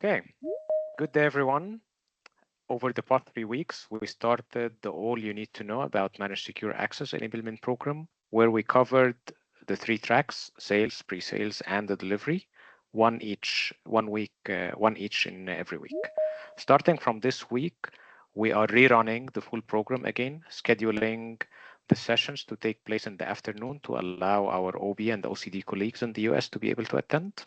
Okay, good day everyone. Over the past 3 weeks, we started the All You Need to Know About Managed Secure Access Enablement Program, where we covered the three tracks: sales, pre-sales, and the delivery, one each in every week. Starting from this week, we are rerunning the full program again, scheduling the sessions to take place in the afternoon to allow our OB and OCD colleagues in the US to be able to attend.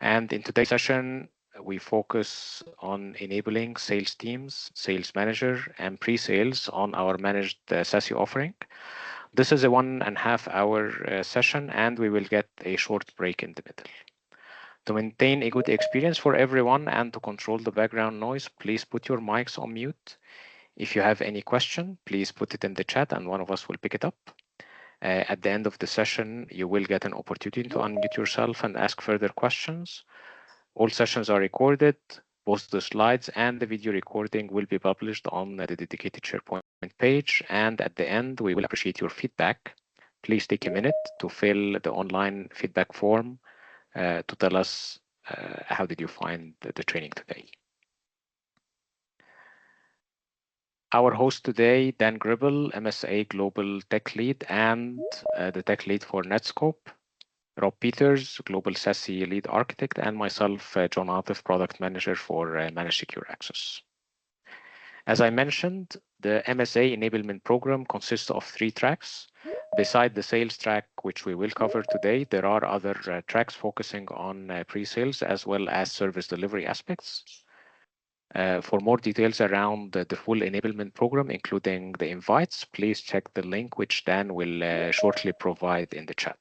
And in today's session, we focus on enabling sales teams, sales manager, and pre-sales on our managed SASE offering. This is a 1.5 hour session, and we will get a short break in the middle. To maintain a good experience for everyone and to control the background noise, please put your mics on mute. If you have any question, please put it in the chat and one of us will pick it up. At the end of the session, you will get an opportunity to unmute yourself and ask further questions. All sessions are recorded. Both the slides and the video recording will be published on the dedicated SharePoint page. And at the end, we will appreciate your feedback. Please take a minute to fill the online feedback form to tell us how did you find the training today. Our host today, Dan Gribble, MSA Global Tech Lead and the Tech Lead for Netscope. Rob Peters, Global SASE Lead Architect, and myself, John Atif, Product Manager for Managed Secure Access. As I mentioned, the MSA Enablement Program consists of 3 tracks. Beside the sales track, which we will cover today, there are other tracks focusing on pre-sales as well as service delivery aspects. For more details around the full enablement program, including the invites, please check the link which Dan will shortly provide in the chat.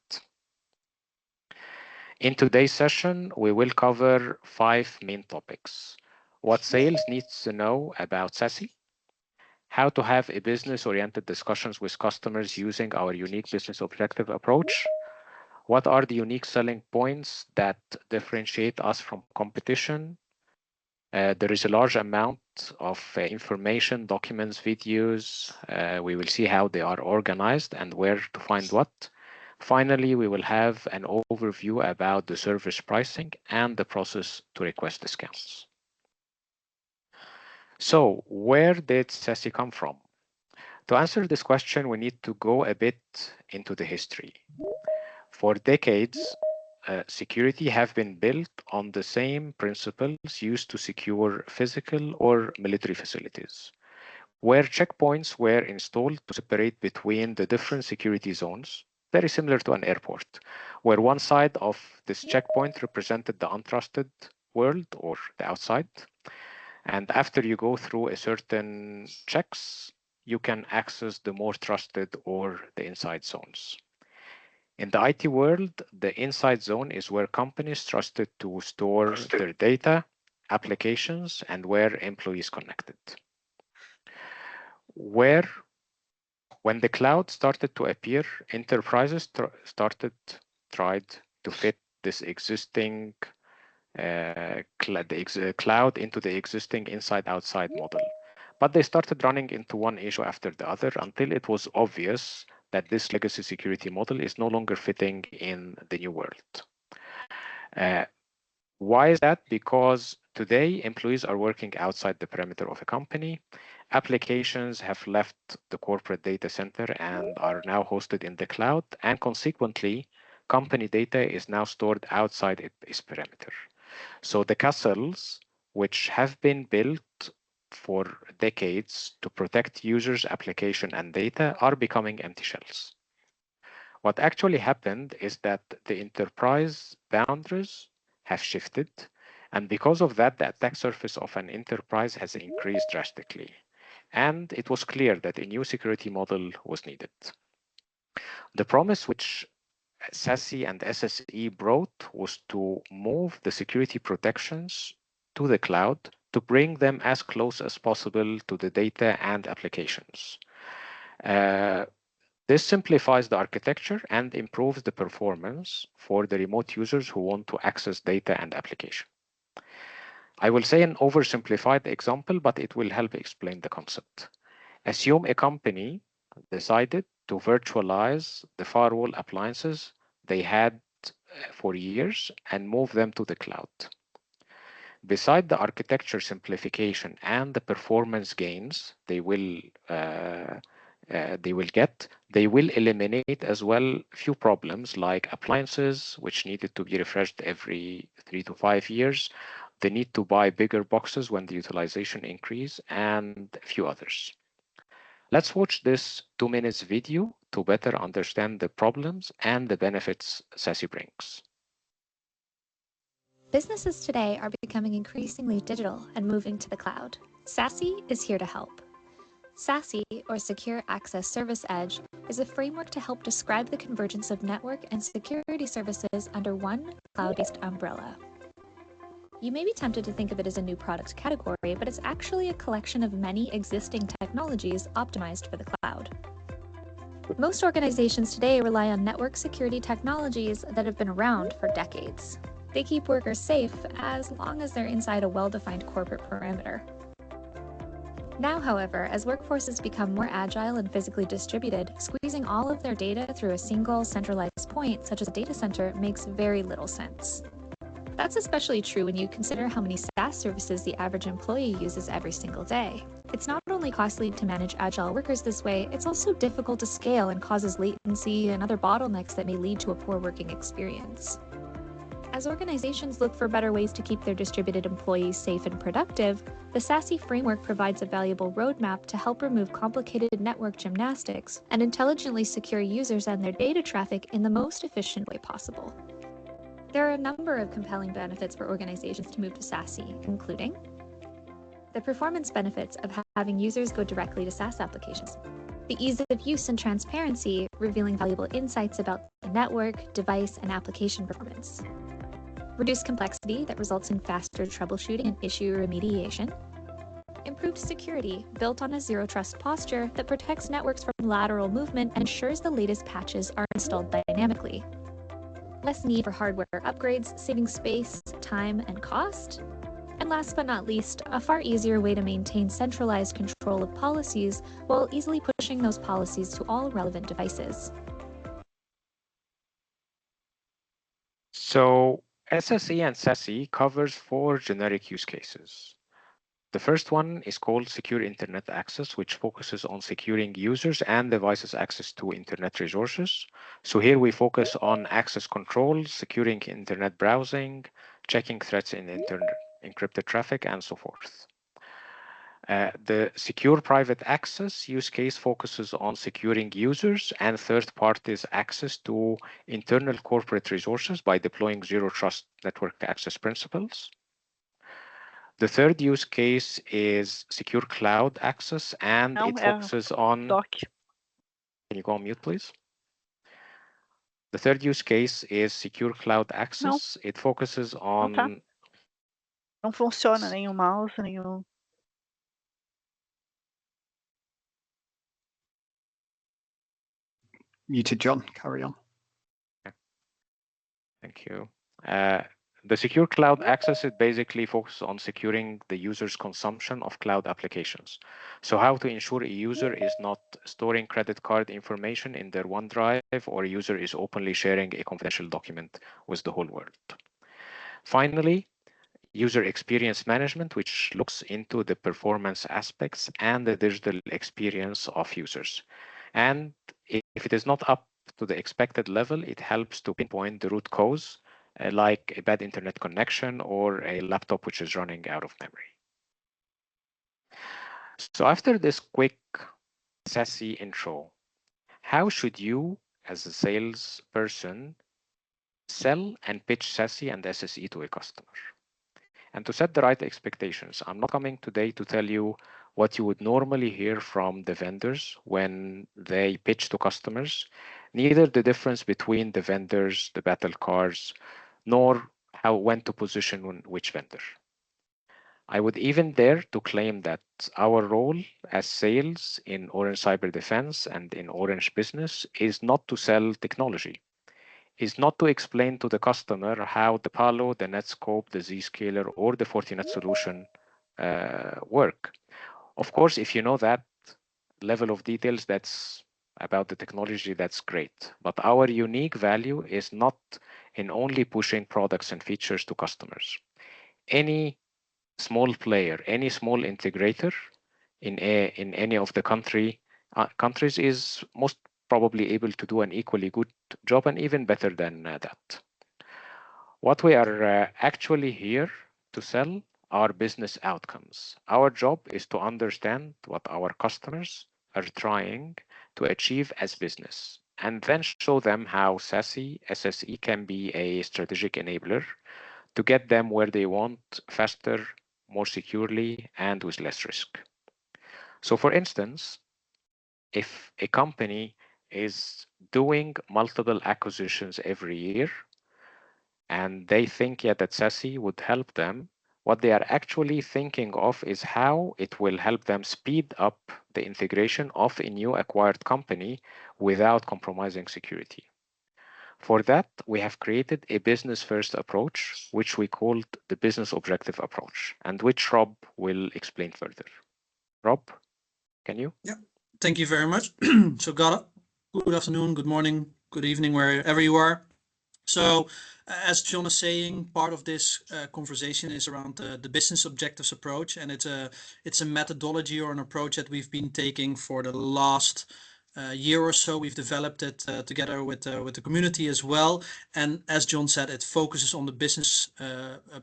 In today's session, we will cover 5 main topics: what sales needs to know about SASE, how to have a business-oriented discussions with customers using our unique business objective approach, what are the unique selling points that differentiate us from competition. There is a large amount of information, documents, videos. We will see how they are organized and where to find what. Finally, we will have an overview about the service pricing and the process to request discounts. So, where did SASE come from? To answer this question, we need to go a bit into the history. For decades, security have been built on the same principles used to secure physical or military facilities, where checkpoints were installed to separate between the different security zones, very similar to an airport, where one side of this checkpoint represented the untrusted world or the outside. And after you go through a certain checks, you can access the more trusted or the inside zones. In the IT world, the inside zone is where companies trusted to store their data, applications, and where employees connected. When the cloud started to appear, enterprises tried to fit this existing cloud into the existing inside-outside model. But they started running into one issue after the other until it was obvious that this legacy security model is no longer fitting in the new world. Why is that? Because today employees are working outside the perimeter of a company. Applications have left the corporate data center and are now hosted in the cloud, and consequently, company data is now stored outside its perimeter. So the castles, which have been built for decades to protect users' application and data, are becoming empty shells. What actually happened is that the enterprise boundaries have shifted, and because of that, the attack surface of an enterprise has increased drastically. And it was clear that a new security model was needed. The promise which SASE and SSE brought was to move the security protections to the cloud to bring them as close as possible to the data and applications. This simplifies the architecture and improves the performance for the remote users who want to access data and application. I will say an oversimplified example, but it will help explain the concept. Assume a company decided to virtualize the firewall appliances they had for years and move them to the cloud. Beside the architecture simplification and the performance gains they will get, they will eliminate as well few problems like appliances, which needed to be refreshed every 3 to 5 years, the need to buy bigger boxes when the utilization increase, and a few others. Let's watch this 2 minutes video to better understand the problems and the benefits SASE brings. Businesses today are becoming increasingly digital and moving to the cloud. SASE is here to help. SASE, or Secure Access Service Edge, is a framework to help describe the convergence of network and security services under one cloud-based umbrella. You may be tempted to think of it as a new product category, but it's actually a collection of many existing technologies optimized for the cloud. Most organizations today rely on network security technologies that have been around for decades. They keep workers safe as long as they're inside a well-defined corporate perimeter. Now, however, as workforces become more agile and physically distributed, squeezing all of their data through a single centralized point, such as a data center, makes very little sense. That's especially true when you consider how many SaaS services the average employee uses every single day. It's not only costly to manage agile workers this way, it's also difficult to scale and causes latency and other bottlenecks that may lead to a poor working experience. As organizations look for better ways to keep their distributed employees safe and productive, the SASE framework provides a valuable roadmap to help remove complicated network gymnastics and intelligently secure users and their data traffic in the most efficient way possible. There are a number of compelling benefits for organizations to move to SASE, including the performance benefits of having users go directly to SaaS applications, the ease of use and transparency, revealing valuable insights about the network, device, and application performance, reduced complexity that results in faster troubleshooting and issue remediation, improved security built on a zero-trust posture that protects networks from lateral movement and ensures the latest patches are installed dynamically, less need for hardware upgrades, saving space, time, and cost, and last but not least, a far easier way to maintain centralized control of policies while easily pushing those policies to all relevant devices. So SSE and SASE covers 4 generic use cases. The first one is called Secure Internet Access, which focuses on securing users and devices' access to internet resources. So here we focus on access control, securing internet browsing, checking threats in encrypted traffic, and so forth. The Secure Private Access use case focuses on securing users and third parties' access to internal corporate resources by deploying zero trust network access principles. The third use case is Secure Cloud Access, and it focuses on... Can you go on mute, please? The third use case is Secure Cloud Access. It focuses on... Não tá. Não funciona nem o mouse, nem o... Muted, John. Carry on. Thank you. The Secure Cloud Access, it basically focuses on securing the user's consumption of cloud applications. So how to ensure a user is not storing credit card information in their OneDrive, or a user is openly sharing a confidential document with the whole world. Finally, user experience management, which looks into the performance aspects and the digital experience of users. And if it is not up to the expected level, it helps to pinpoint the root cause, like a bad internet connection or a laptop which is running out of memory. So after this quick SASE intro, how should you, as a salesperson, sell and pitch SASE and SSE to a customer? And to set the right expectations, I'm not coming today to tell you what you would normally hear from the vendors when they pitch to customers, neither the difference between the vendors, the battle cards, nor when to position which vendor. I would even dare to claim that our role as sales in Orange Cyber Defense and in Orange Business is not to sell technology, is not to explain to the customer how the Palo, the Netscope, the Zscaler, or the Fortinet solution work. Of course, if you know that level of details, that's about the technology, that's great. But our unique value is not in only pushing products and features to customers. Any small player, any small integrator in any of the countries is most probably able to do an equally good job and even better than that. What we are actually here to sell are business outcomes. Our job is to understand what our customers are trying to achieve as business and then show them how SSE can be a strategic enabler to get them where they want faster, more securely, and with less risk. So, for instance, if a company is doing multiple acquisitions every year and they think that SASE would help them, what they are actually thinking of is how it will help them speed up the integration of a new acquired company without compromising security. For that, we have created a business-first approach, which we called the business objective approach, and which Rob will explain further. Rob, can you? Yeah, thank you very much. So, good afternoon, good morning, good evening, wherever you are. So, as John is saying, part of this conversation is around the business objectives approach, and it's a methodology or an approach that we've been taking for the last year or so. We've developed it together with the community as well, and as John said, it focuses on the business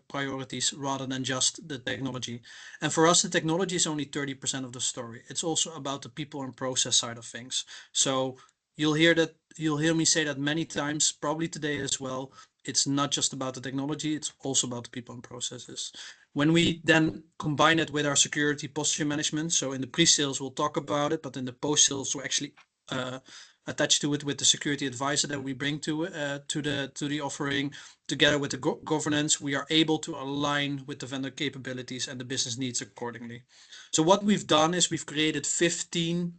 priorities rather than just the technology. And for us, the technology is only 30% of the story. It's also about the people and process side of things. So you'll hear me say that many times, probably today as well. It's not just about the technology, it's also about the people and processes. When we then combine it with our security posture management, so in the pre-sales we'll talk about it, but in the post-sales we're actually attached to it with the security advisor that we bring to the offering. Together with the governance, we are able to align with the vendor capabilities and the business needs accordingly. So what we've done is we've created 15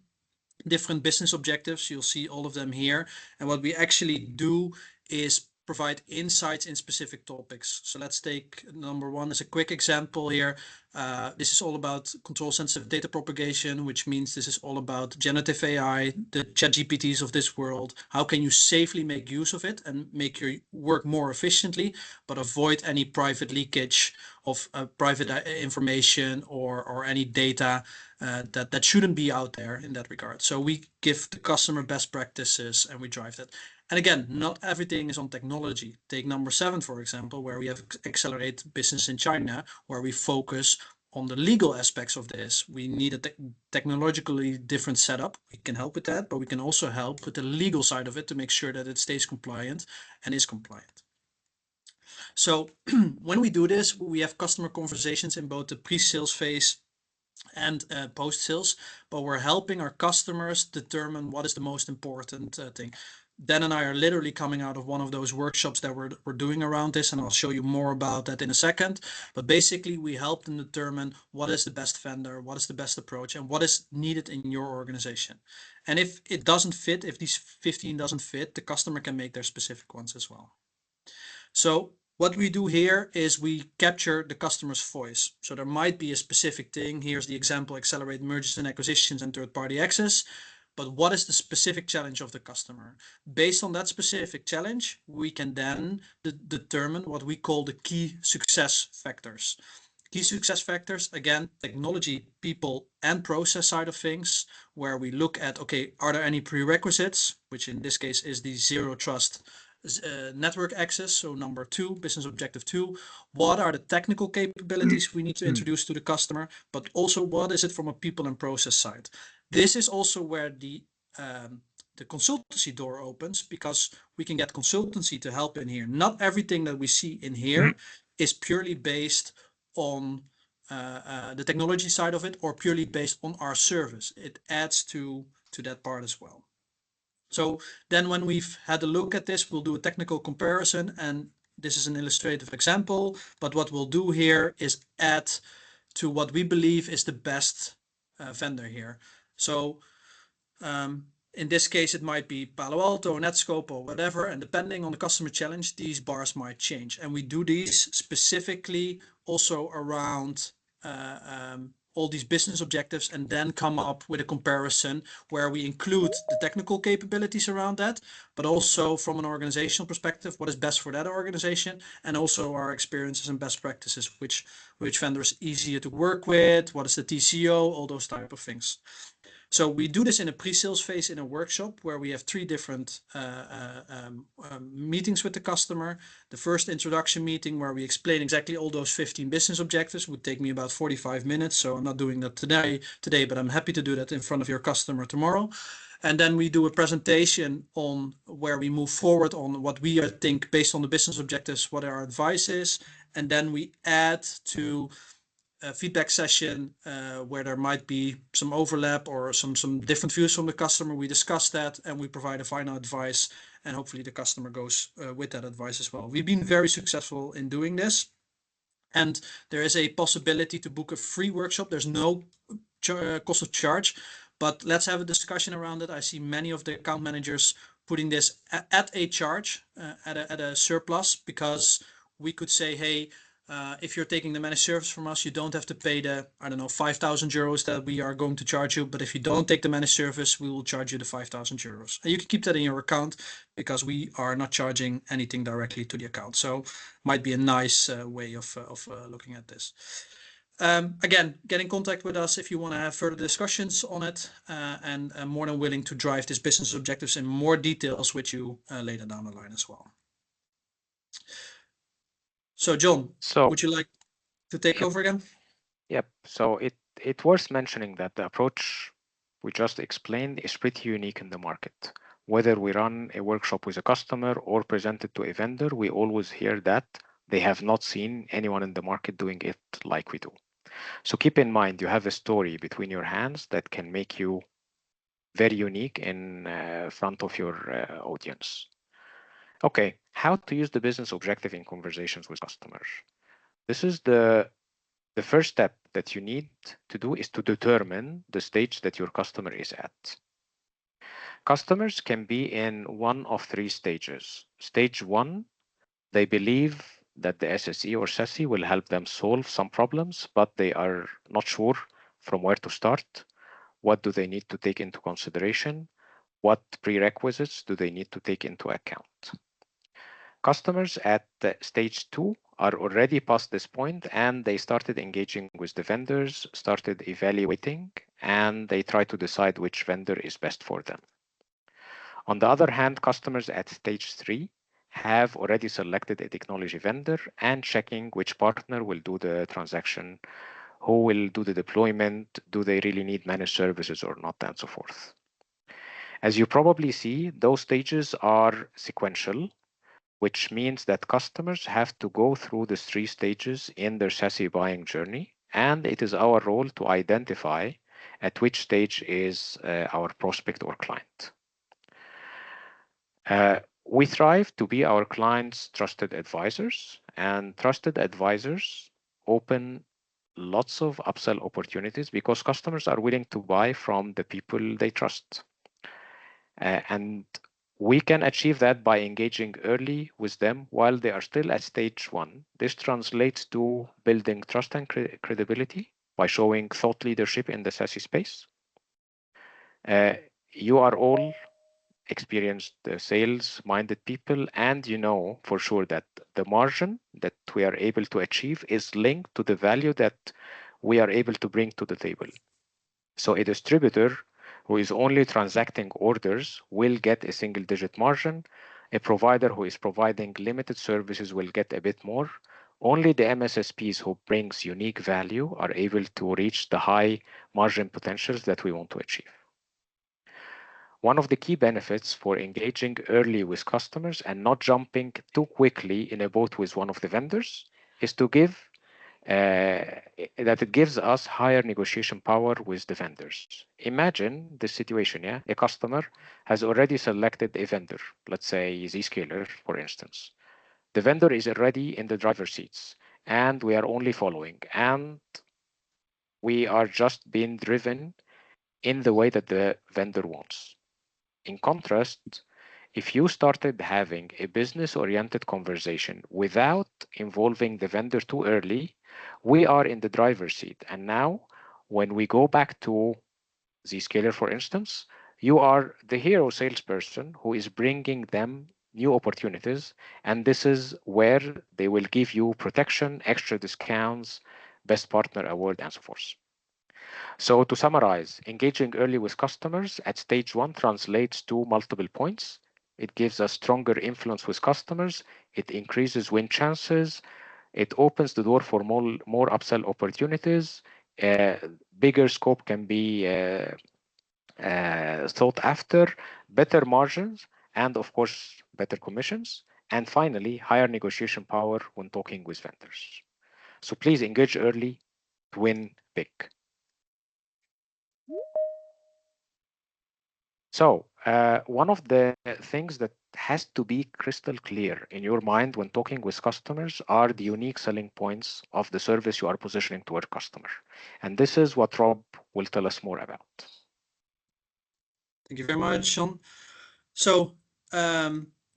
different business objectives. You'll see all of them here. And what we actually do is provide insights in specific topics. So let's take number one as a quick example here. This is all about control sensitive data propagation, which means this is all about generative AI, the ChatGPTs of this world. How can you safely make use of it and make your work more efficiently, but avoid any private leakage of private information or any data that shouldn't be out there in that regard. So we give the customer best practices and we drive that. And again, not everything is on technology. Take number 7, for example, where we have accelerate business in China, where we focus on the legal aspects of this. We need a technologically different setup. We can help with that, but we can also help with the legal side of it to make sure that it stays compliant and is compliant. So when we do this, we have customer conversations in both the pre-sales phase and post-sales, but we're helping our customers determine what is the most important thing. Dan and I are literally coming out of one of those workshops that we're doing around this, and I'll show you more about that in a second. But basically, we help them determine what is the best vendor, what is the best approach, and what is needed in your organization. And if it doesn't fit, if these 15 doesn't fit, the customer can make their specific ones as well. So what we do here is we capture the customer's voice. So there might be a specific thing. Here's the example: accelerate mergers and acquisitions and third-party access. But what is the specific challenge of the customer? Based on that specific challenge, we can then determine what we call the key success factors. Key success factors, again, technology, people, and process side of things, where we look at, okay, are there any prerequisites, which in this case is the zero trust network access. So number 2, business objective 2, what are the technical capabilities we need to introduce to the customer, but also what is it from a people and process side. This is also where the consultancy door opens, because we can get consultancy to help in here. Not everything that we see in here is purely based on the technology side of it or purely based on our service. It adds to that part as well. So then when we've had a look at this, we'll do a technical comparison, and this is an illustrative example, but what we'll do here is add to what we believe is the best vendor here. So in this case, it might be Palo Alto, Netscope, or whatever, and depending on the customer challenge, these bars might change. And we do these specifically also around all these business objectives and then come up with a comparison where we include the technical capabilities around that, but also from an organizational perspective, what is best for that organization, and also our experiences and best practices, which vendor is easier to work with, what is the TCO, all those type of things. So we do this in a pre-sales phase in a workshop where we have 3 different meetings with the customer. The first introduction meeting where we explain exactly all those 15 business objectives would take me about 45 minutes. So I'm not doing that today, but I'm happy to do that in front of your customer tomorrow. And then we do a presentation on where we move forward on what we think based on the business objectives, what our advice is. And then we add to a feedback session where there might be some overlap or some different views from the customer. We discuss that and we provide a final advice, and hopefully the customer goes with that advice as well. We've been very successful in doing this, and there is a possibility to book a free workshop. There's no cost of charge, but let's have a discussion around it. I see many of the account managers putting this at a charge, at a surplus, because we could say, hey, if you're taking the managed service from us, you don't have to pay the, I don't know, 5,000 euros that we are going to charge you. But if you don't take the managed service, we will charge you the 5,000 euros. And you can keep that in your account because we are not charging anything directly to the account. So might be a nice way of looking at this. Again, get in contact with us if you want to have further discussions on it, and I'm more than willing to drive this business objectives in more details with you later down the line as well. So John, would you like to take over again? Yep. So it's worth mentioning that the approach we just explained is pretty unique in the market. Whether we run a workshop with a customer or present it to a vendor, we always hear that they have not seen anyone in the market doing it like we do. So keep in mind, you have a story between your hands that can make you very unique in front of your audience. Okay, how to use the business objective in conversations with customers. This is the first step that you need to do is to determine the stage that your customer is at. Customers can be in one of 3 stages. Stage 1, they believe that the SSE or SASE will help them solve some problems, but they are not sure from where to start. What do they need to take into consideration? What prerequisites do they need to take into account? Customers at stage 2 are already past this point, and they started engaging with the vendors, started evaluating, and they try to decide which vendor is best for them. On the other hand, customers at stage 3 have already selected a technology vendor and checking which partner will do the transaction, who will do the deployment, do they really need managed services or not, and so forth. As you probably see, those stages are sequential, which means that customers have to go through the 3 stages in their SASE buying journey, and it is our role to identify at which stage is our prospect or client. We strive to be our clients' trusted advisors, and trusted advisors open lots of upsell opportunities because customers are willing to buy from the people they trust. And we can achieve that by engaging early with them while they are still at stage 1. This translates to building trust and credibility by showing thought leadership in the SASE space. You are all experienced sales-minded people, and you know for sure that the margin that we are able to achieve is linked to the value that we are able to bring to the table. So a distributor who is only transacting orders will get a single-digit margin. A provider who is providing limited services will get a bit more. Only the MSSPs who brings unique value are able to reach the high margin potentials that we want to achieve. One of the key benefits for engaging early with customers and not jumping too quickly in a boat with one of the vendors is to give that it gives us higher negotiation power with the vendors. Imagine the situation, yeah? A customer has already selected a vendor, let's say Zscaler, for instance. The vendor is already in the driver's seats, and we are only following, and we are just being driven in the way that the vendor wants. In contrast, if you started having a business-oriented conversation without involving the vendor too early, we are in the driver's seat, and now When we go back to Zscaler, for instance, you are the hero salesperson who is bringing them new opportunities, and this is where they will give you protection, extra discounts, best partner award, and so forth. So to summarize, engaging early with customers at stage one translates to multiple points. It gives us stronger influence with customers. It increases win chances. It opens the door for more upsell opportunities. Uh, Bigger scope can be sought after, better margins, and of course, better commissions. And finally, higher negotiation power when talking with vendors. So please engage early to win big. So, one of the things that has to be crystal clear in your mind when talking with customers are the unique selling points of the service you are positioning toward customer. And this is what Rob will tell us more about. Thank you very much, Sean. So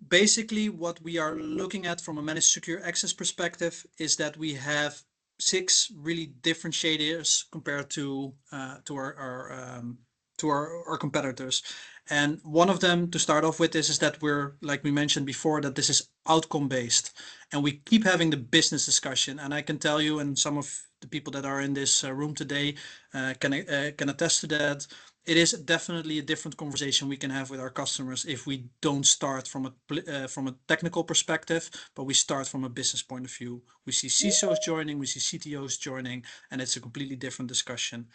basically what we are looking at from a managed secure access perspective is that we have 6 really differentiators compared to our competitors. And one of them to start off with is that we're, like we mentioned before, that this is outcome based, and we keep having the business discussion. And I can tell you, and some of the people that are in this room today can attest to that. It is definitely a different conversation we can have with our customers if we don't start from a technical perspective, but we start from a business point of view. We see CISOs joining, we see CTOs joining, and it's a completely different discussion.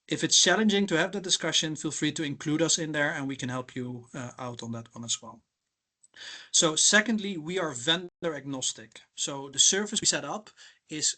If it's challenging to have that discussion, feel free to include us in there and we can help you out on that one as well. So secondly, we are vendor agnostic. So the service we set up is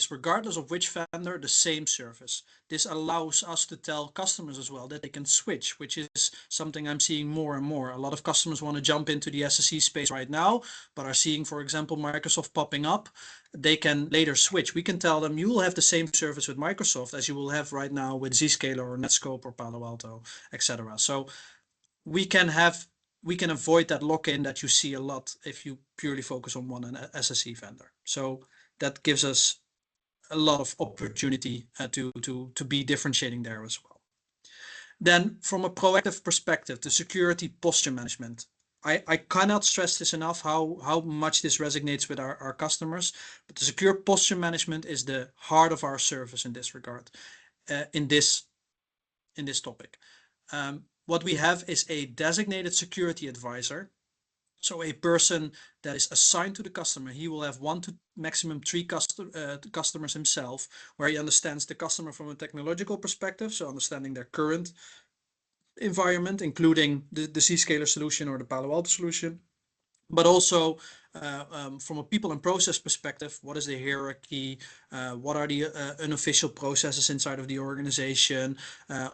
regardless of which vendor, the same service. This allows us to tell customers as well that they can switch, which is something I'm seeing more and more. A lot of customers want to jump into the SSE space right now, but are seeing, for example, Microsoft popping up. They can later switch. We can tell them you will have the same service with Microsoft as you will have right now with Zscaler or Netscope or Palo Alto, etc. So we can avoid that lock-in that you see a lot if you purely focus on one SSE vendor. So that gives us a lot of opportunity to be differentiating there as well. Then from a proactive perspective, the security posture management. I cannot stress this enough how much this resonates with our customers, but the secure posture management is the heart of our service in this regard, in this topic. What we have is a designated security advisor. So a person that is assigned to the customer, he will have 1 to maximum 3 customers himself, where he understands the customer from a technological perspective, so understanding their current environment, including the Zscaler solution or the Palo Alto solution, but also from a people and process perspective, what is the hierarchy, what are the unofficial processes inside of the organization,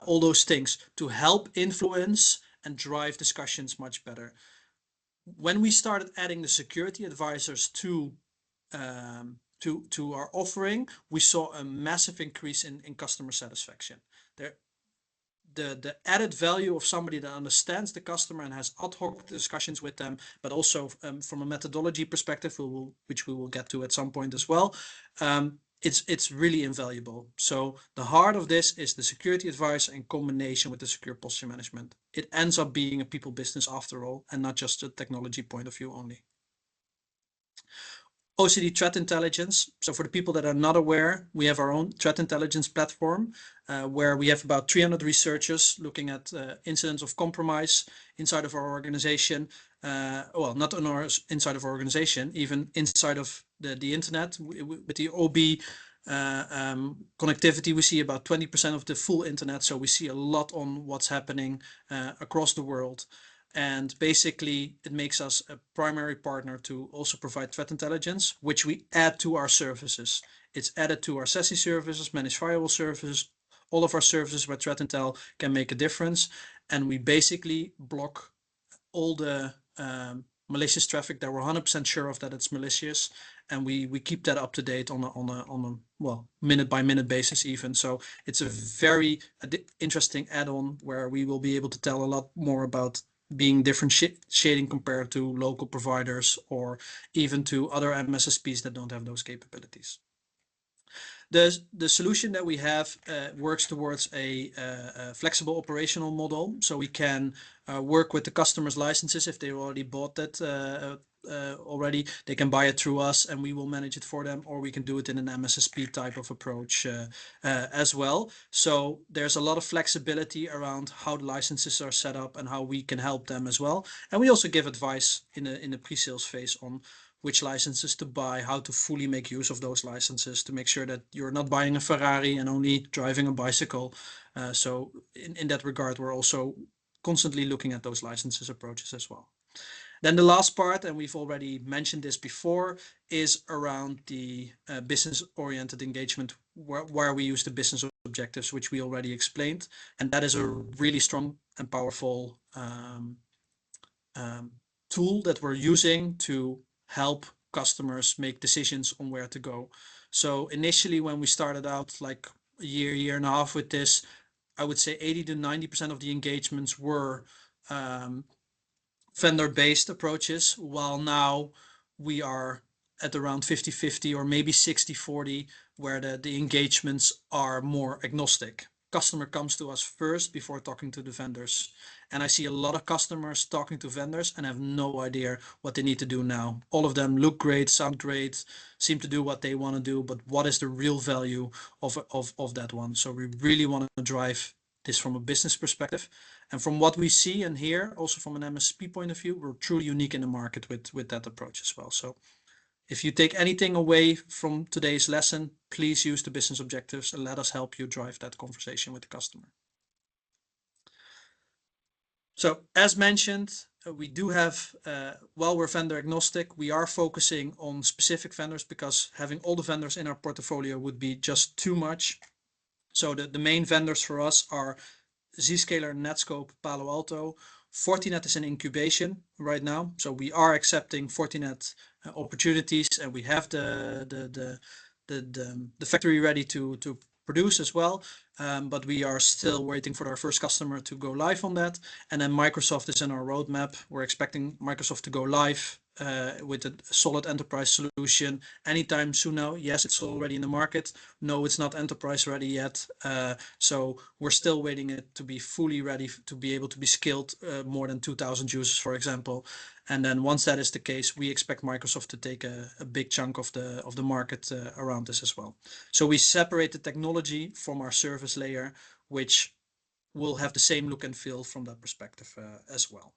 all those things to help influence and drive discussions much better. When we started adding the security advisors to our offering, we saw a massive increase in customer satisfaction. The added value of somebody that understands the customer and has ad hoc discussions with them, but also from a methodology perspective, which we will get to at some point as well, it's really invaluable. So the heart of this is the security advisor in combination with the secure posture management. It ends up being a people business after all, and not just a technology point of view only. OCD threat intelligence. So for the people that are not aware, we have our own threat intelligence platform where we have about 300 researchers looking at incidents of compromise inside of our organization. Well, not inside of our organization, even inside of the internet. With the OB connectivity, we see about 20% of the full internet. So we see a lot on what's happening across the world. And basically, it makes us a primary partner to also provide threat intelligence, which we add to our services. It's added to our SASE services, managed firewall services, all of our services where threat intel can make a difference. And we basically block all the malicious traffic that we're 100% sure of that it's malicious. And we keep that up to date on a well, minute by minute basis even. So it's a very interesting add-on where we will be able to tell a lot more about being differentiating compared to local providers or even to other MSSPs that don't have those capabilities. The solution that we have works towards a flexible operational model, so we can work with the customer's licenses. If they already bought that already, they can buy it through us and we will manage it for them, or we can do it in an MSSP type of approach as well. So there's a lot of flexibility around how the licenses are set up and how we can help them as well. And we also give advice in the pre-sales phase on which licenses to buy, how to fully make use of those licenses to make sure that you're not buying a Ferrari and only driving a bicycle. So in that regard, we're also constantly looking at those licenses approaches as well. Then the last part, and we've already mentioned this before, is around the business-oriented engagement, where we use the business objectives, which we already explained. And that is a really strong and powerful tool that we're using to help customers make decisions on where to go. So initially, when we started out like a year and a half with this, I would say 80 to 90% of the engagements were vendor-based approaches, while now we are at around 50-50 or maybe 60-40, where the engagements are more agnostic. Customer comes to us first before talking to the vendors. And I see a lot of customers talking to vendors and have no idea what they need to do now. All of them look great, sound great, seem to do what they want to do, but what is the real value of that one? So we really want to drive this from a business perspective. And from what we see and hear, also from an MSP point of view, we're truly unique in the market with that approach as well. So if you take anything away from today's lesson, please use the business objectives and let us help you drive that conversation with the customer. So as mentioned, we do have, while we're vendor agnostic, we are focusing on specific vendors because having all the vendors in our portfolio would be just too much. So the main vendors for us are Zscaler, Netscope, Palo Alto. Fortinet is in incubation right now, so we are accepting Fortinet opportunities, and we have the factory ready to produce as well. But we are still waiting for our first customer to go live on that. And then Microsoft is in our roadmap. We're expecting Microsoft to go live with a solid enterprise solution anytime soon now. Yes, it's already in the market. No, it's not enterprise ready yet. So we're still waiting it to be fully ready to be able to be scaled more than 2,000 users, for example. And then once that is the case, we expect Microsoft to take a big chunk of the market around this as well. So we separate the technology from our service layer, which will have the same look and feel from that perspective as well,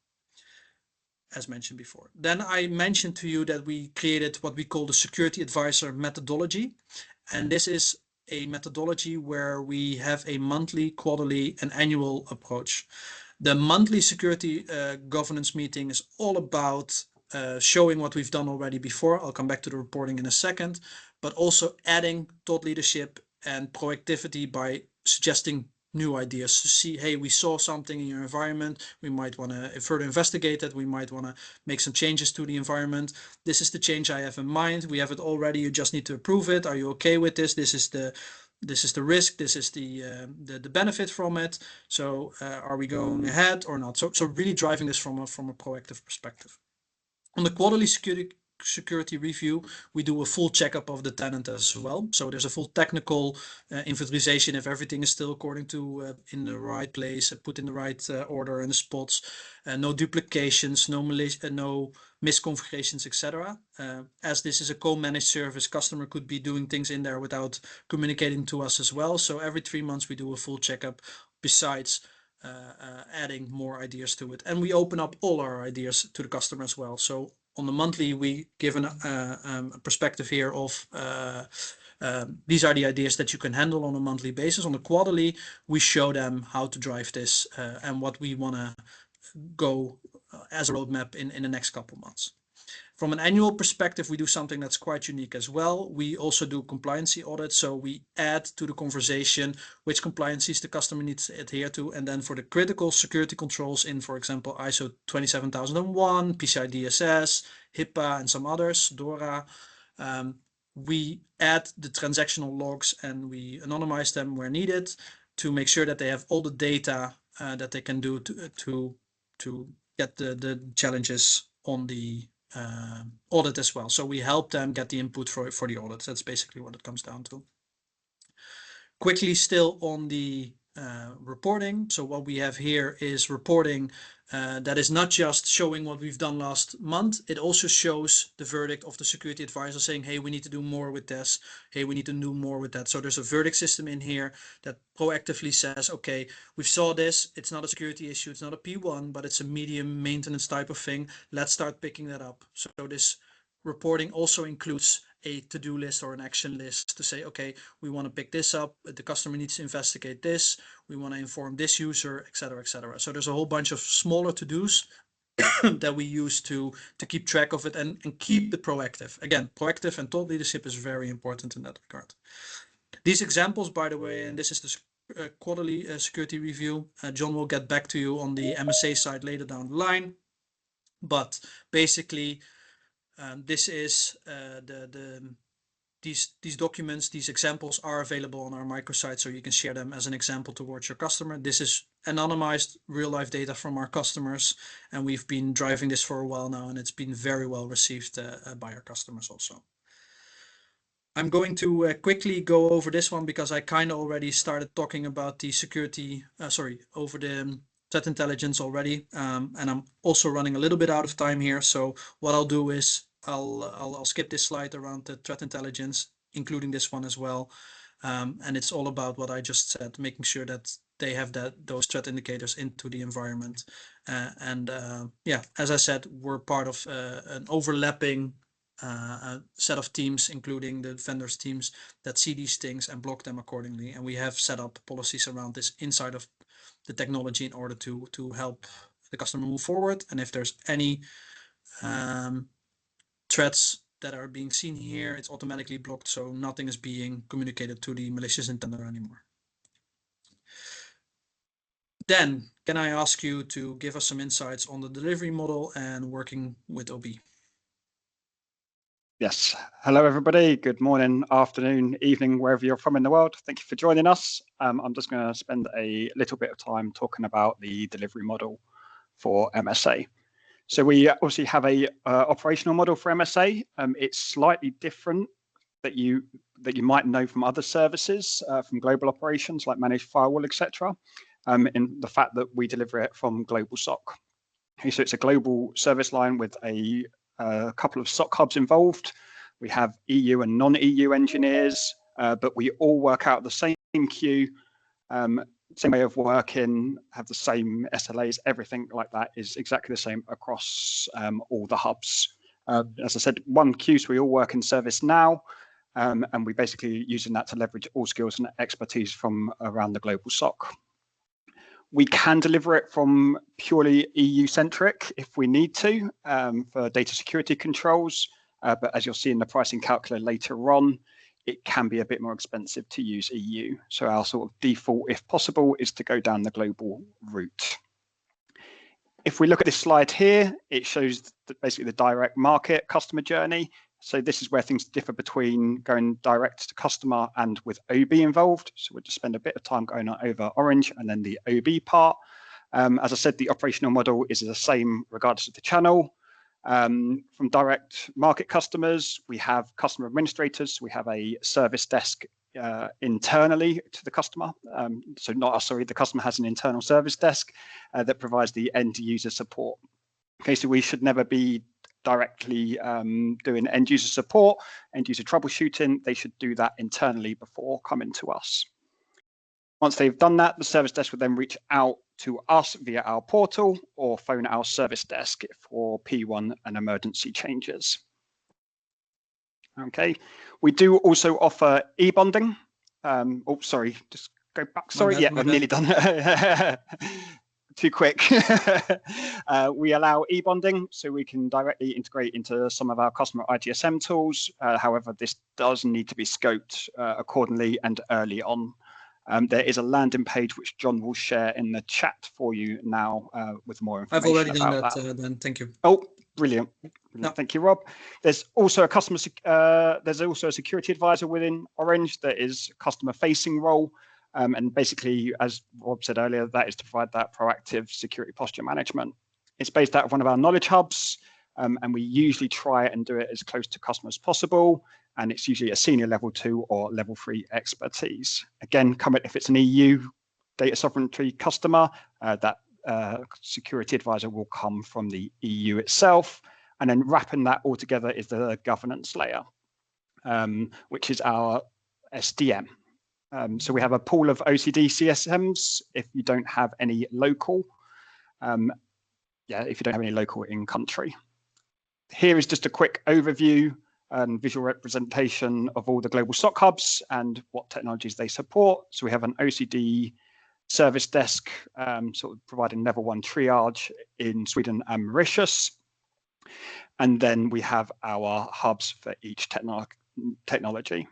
as mentioned before. Then I mentioned to you that we created what we call the Security Advisor methodology. And this is a methodology where we have a monthly, quarterly, and annual approach. The monthly security governance meeting is all about showing what we've done already before. I'll come back to the reporting in a second, but also adding thought leadership and proactivity by suggesting new ideas to see, hey, we saw something in your environment. We might want to further investigate it. We might want to make some changes to the environment. This is the change I have in mind. We have it already. You just need to approve it. Are you okay with this? This is the risk. This is the benefit from it. So are we going ahead or not? So really driving this from a proactive perspective. On the quarterly security review, we do a full checkup of the tenant as well. So there's a full technical inventorization if everything is still according to in the right place, put in the right order and the spots, no duplications, no misconfigurations, etc. As this is a co-managed service, customer could be doing things in there without communicating to us as well. So every 3 months we do a full checkup, besides adding more ideas to it, and we open up all our ideas to the customer as well. So on the monthly, we give a perspective here of these are the ideas that you can handle on a monthly basis. On the quarterly, we show them how to drive this and what we want to go as a roadmap in the next couple of months. From an annual perspective, we do something that's quite unique as well. We also do compliancy audits. So we add to the conversation which compliancies the customer needs to adhere to. And then for the critical security controls in, for example, ISO 27001, PCI DSS, HIPAA, and some others, DORA, we add the transactional logs and we anonymize them where needed to make sure that they have all the data that they can do to get the challenges on the audit as well. So we help them get the input for the audit. That's basically what it comes down to. Quickly still on the reporting. So what we have here is reporting that is not just showing what we've done last month. It also shows the verdict of the security advisor saying, hey, we need to do more with this. Hey, we need to do more with that. So there's a verdict system in here that proactively says, okay, we saw this. It's not a security issue. It's not a P1, but it's a medium maintenance type of thing. Let's start picking that up. So this reporting also includes a to-do list or an action list to say, okay, we want to pick this up, the customer needs to investigate this, we want to inform this user, etc., etc. So there's a whole bunch of smaller to-dos that we use to keep track of it and keep it proactive. Again, proactive and thought leadership is very important in that regard. These examples, by the way, and this is the quarterly security review. John will get back to you on the MSA side later down the line. But basically, this is these documents, these examples are available on our microsite, so you can share them as an example towards your customer. This is anonymized real life data from our customers, and we've been driving this for a while now, and it's been very well received by our customers also. I'm going to quickly go over this one because I kind of already started talking about the security, over the threat intelligence already, and I'm also running a little bit out of time here. So what I'll do is I'll skip this slide around the threat intelligence, including this one as well. And it's all about what I just said, making sure that they have those threat indicators into the environment. Yeah, as I said, we're part of an overlapping set of teams, including the vendors teams that see these things and block them accordingly. And we have set up policies around this inside of the technology in order to help the customer move forward. And if there's any threats that are being seen here, it's automatically blocked, so nothing is being communicated to the malicious intender anymore. Dan, can I ask you to give us some insights on the delivery model and working with OB? Yes. Hello, everybody. Good morning, afternoon, evening, wherever you're from in the world. Thank you for joining us. I'm just going to spend a little bit of time talking about the delivery model for MSA. So we obviously have a operational model for MSA. It's slightly different that you might know from other services, from global operations like managed firewall, etc. In the fact that we deliver it from global SOC. Okay, so it's a global service line with a couple of SOC hubs involved. We have EU and non-EU engineers, but we all work out the same queue, same way of working, have the same SLAs, everything like that is exactly the same across all the hubs. As I said, one queue, so we all work in service now, and we basically using that to leverage all skills and expertise from around the global SOC. We can deliver it from purely EU-centric if we need to for data security controls, but as you'll see in the pricing calculator later on, it can be a bit more expensive to use EU. So our sort of default, if possible, is to go down the global route. If we look at this slide here, it shows basically the direct market customer journey. So this is where things differ between going direct to customer and with OB involved. So we'll just spend a bit of time going over orange and then the OB part. As I said, the operational model is the same regardless of the channel. From direct market customers, we have customer administrators. We have a service desk internally to the customer. The customer has an internal service desk that provides the end user support. Okay, so we should never be directly doing end user support, end user troubleshooting. They should do that internally before coming to us. Once they've done that, the service desk will then reach out to us via our portal or phone our service desk for P1 and emergency changes. Okay, we do also offer e-bonding. Just go back. Sorry, yeah, I'm nearly done. Too quick. We allow e-bonding, so we can directly integrate into some of our customer ITSM tools. However, this does need to be scoped accordingly and early on. There is a landing page which John will share in the chat for you now with more information. I've already done that. Then thank you. Oh, brilliant. No. Thank you, Rob. There's also a security advisor within Orange that is customer facing role. And basically, as Rob said earlier, that is to provide that proactive security posture management. It's based out of one of our knowledge hubs, and we usually try and do it as close to customer as possible. and it's usually a senior level 2 or level 3 expertise. Again, if it's an EU data sovereignty customer, that security advisor will come from the EU itself, and then wrapping that all together is the governance layer, which is our SDM. So we have a pool of OCD CSMs if you don't have any local, if you don't have any local in country. Here is just a quick overview and visual representation of all the global SOC hubs and what technologies they support. So we have an OCD service desk, sort of providing level 1 triage in Sweden and Mauritius. And then we have our hubs for each technology.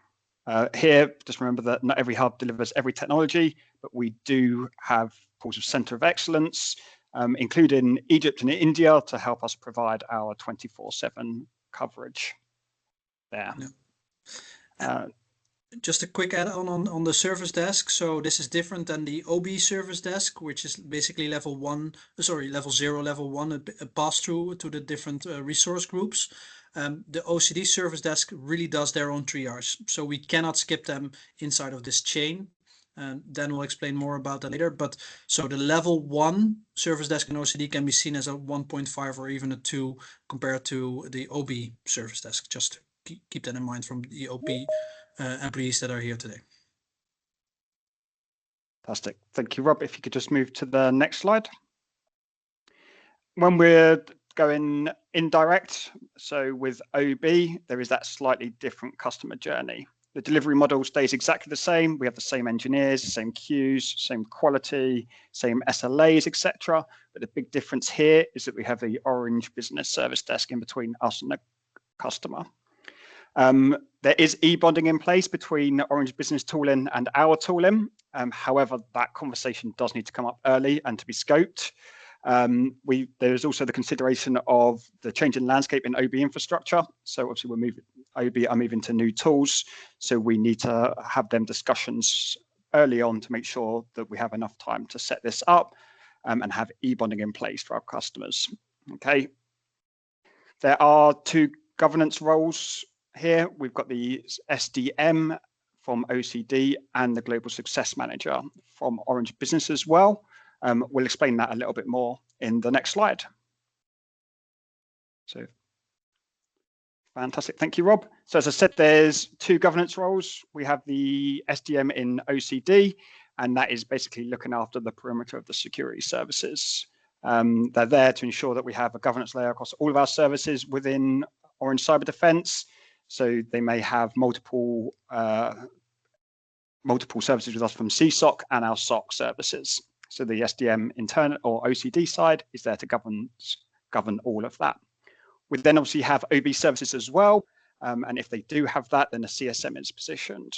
Here, just remember that not every hub delivers every technology, but we do have pools of center of excellence, including Egypt and India, to help us provide our 24/7 coverage there. Yeah. Just a quick add-on on the service desk. So this is different than the OB service desk, which is basically level 0, level 1, a pass-through to the different resource groups. The OCD service desk really does their own triage, so we cannot skip them inside of this chain. Dan will explain more about that later. But so the level 1 service desk in OCD can be seen as a 1.5 or even a 2 compared to the OB service desk. Just to keep that in mind from the OB employees that are here today. Fantastic. Thank you, Rob. If you could just move to the next slide. When we're going indirect, so with OB, there is that slightly different customer journey. The delivery model stays exactly the same. We have the same engineers, same queues, same quality, same SLAs, etc. But the big difference here is that we have the Orange Business Service Desk in between us and the customer. There is e-bonding in place between Orange Business tooling and our tooling. However, that conversation does need to come up early and to be scoped. There's also the consideration of the change in landscape in OB infrastructure. So obviously OB are moving to new tools. So we need to have them discussions early on to make sure that we have enough time to set this up and have e-bonding in place for our customers. Okay. There are 2 governance roles here. We've got the SDM from OCD and the Global Success Manager from Orange Business as well. We'll explain that a little bit more in the next slide. So, fantastic. Thank you, Rob. So as I said, there's 2 governance roles. We have the SDM in OCD, and that is basically looking after the perimeter of the security services. They're there to ensure that we have a governance layer across all of our services within Orange Cyber Defense. So they may have multiple services with us from CSOC and our SOC services. So the SDM internal or OCD side is there to govern all of that. We then obviously have OB services as well. And if they do have that, then the CSM is positioned.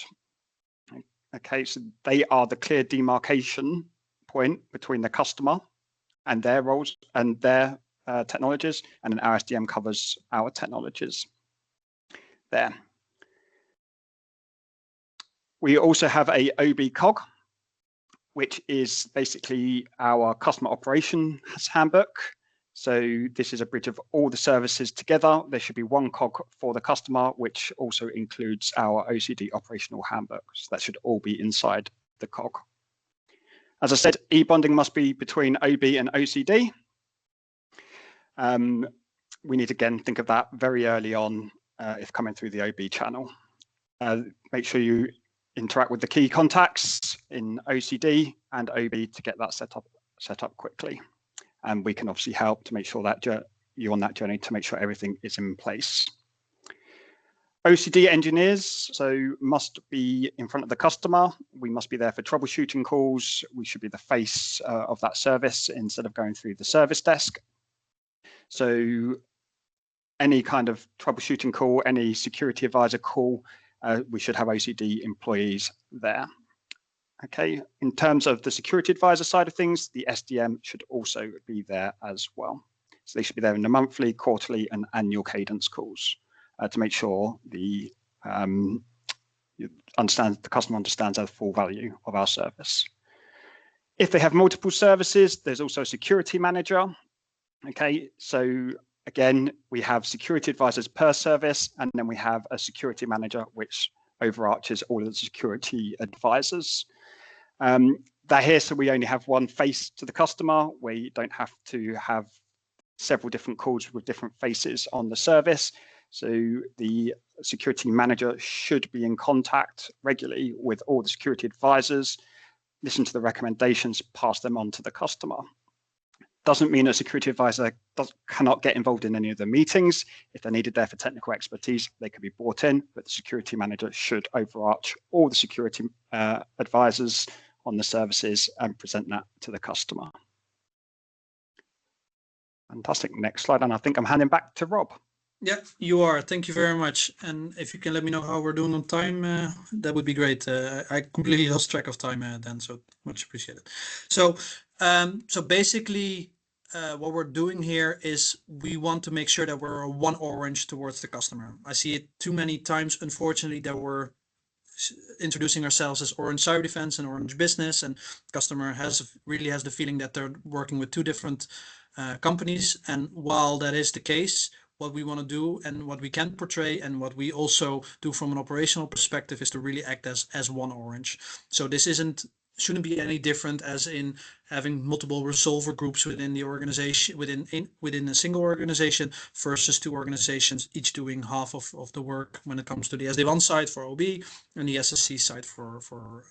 Okay, so they are the clear demarcation point between the customer and their roles and their technologies, and then our SDM covers our technologies there. We also have a OB cog, which is basically our customer operations handbook. So this is a bridge of all the services together. There should be one cog for the customer, which also includes our OCD operational handbook. So that should all be inside the cog. As I said, e-bonding must be between OB and OCD. We need to again think of that very early on if coming through the OB channel. Make sure you interact with the key contacts in OCD and OB to get that set up quickly. And we can obviously help to make sure that you're on that journey to make sure everything is in place. OCD engineers must be in front of the customer. We must be there for troubleshooting calls. We should be the face of that service instead of going through the service desk. So any kind of troubleshooting call, any security advisor call, we should have OCD employees there. Okay, in terms of the security advisor side of things, the SDM should also be there as well. So they should be there in the monthly, quarterly, and annual cadence calls to make sure the customer understands the full value of our service. If they have multiple services, there's also a security manager. Okay, so again, we have security advisors per service, and then we have a security manager, which overarches all of the security advisors. They're here so we only have one face to the customer. We don't have to have several different calls with different faces on the service. So the security manager should be in contact regularly with all the security advisors, listen to the recommendations, pass them on to the customer. Doesn't mean a security advisor cannot get involved in any of the meetings. If they're needed there for technical expertise, they could be brought in, but the security manager should overarch all the security advisors on the services and present that to the customer. Fantastic. Next slide, and I think I'm handing back to Rob. Yeah, you are. Thank you very much. And if you can let me know how we're doing on time, that would be great. I completely lost track of time then, so much appreciated. So, so basically, what we're doing here is we want to make sure that we're one orange towards the customer. I see it too many times, unfortunately, that we're introducing ourselves as Orange Cyber Defense and Orange Business, and the customer really has the feeling that they're working with two different companies. And while that is the case, what we want to do and what we can portray and what we also do from an operational perspective is to really act as one Orange. So this shouldn't be any different as in having multiple resolver groups within the organization, within a single organization versus two organizations, each doing half of the work when it comes to the SD1 side for OB and the SSC side for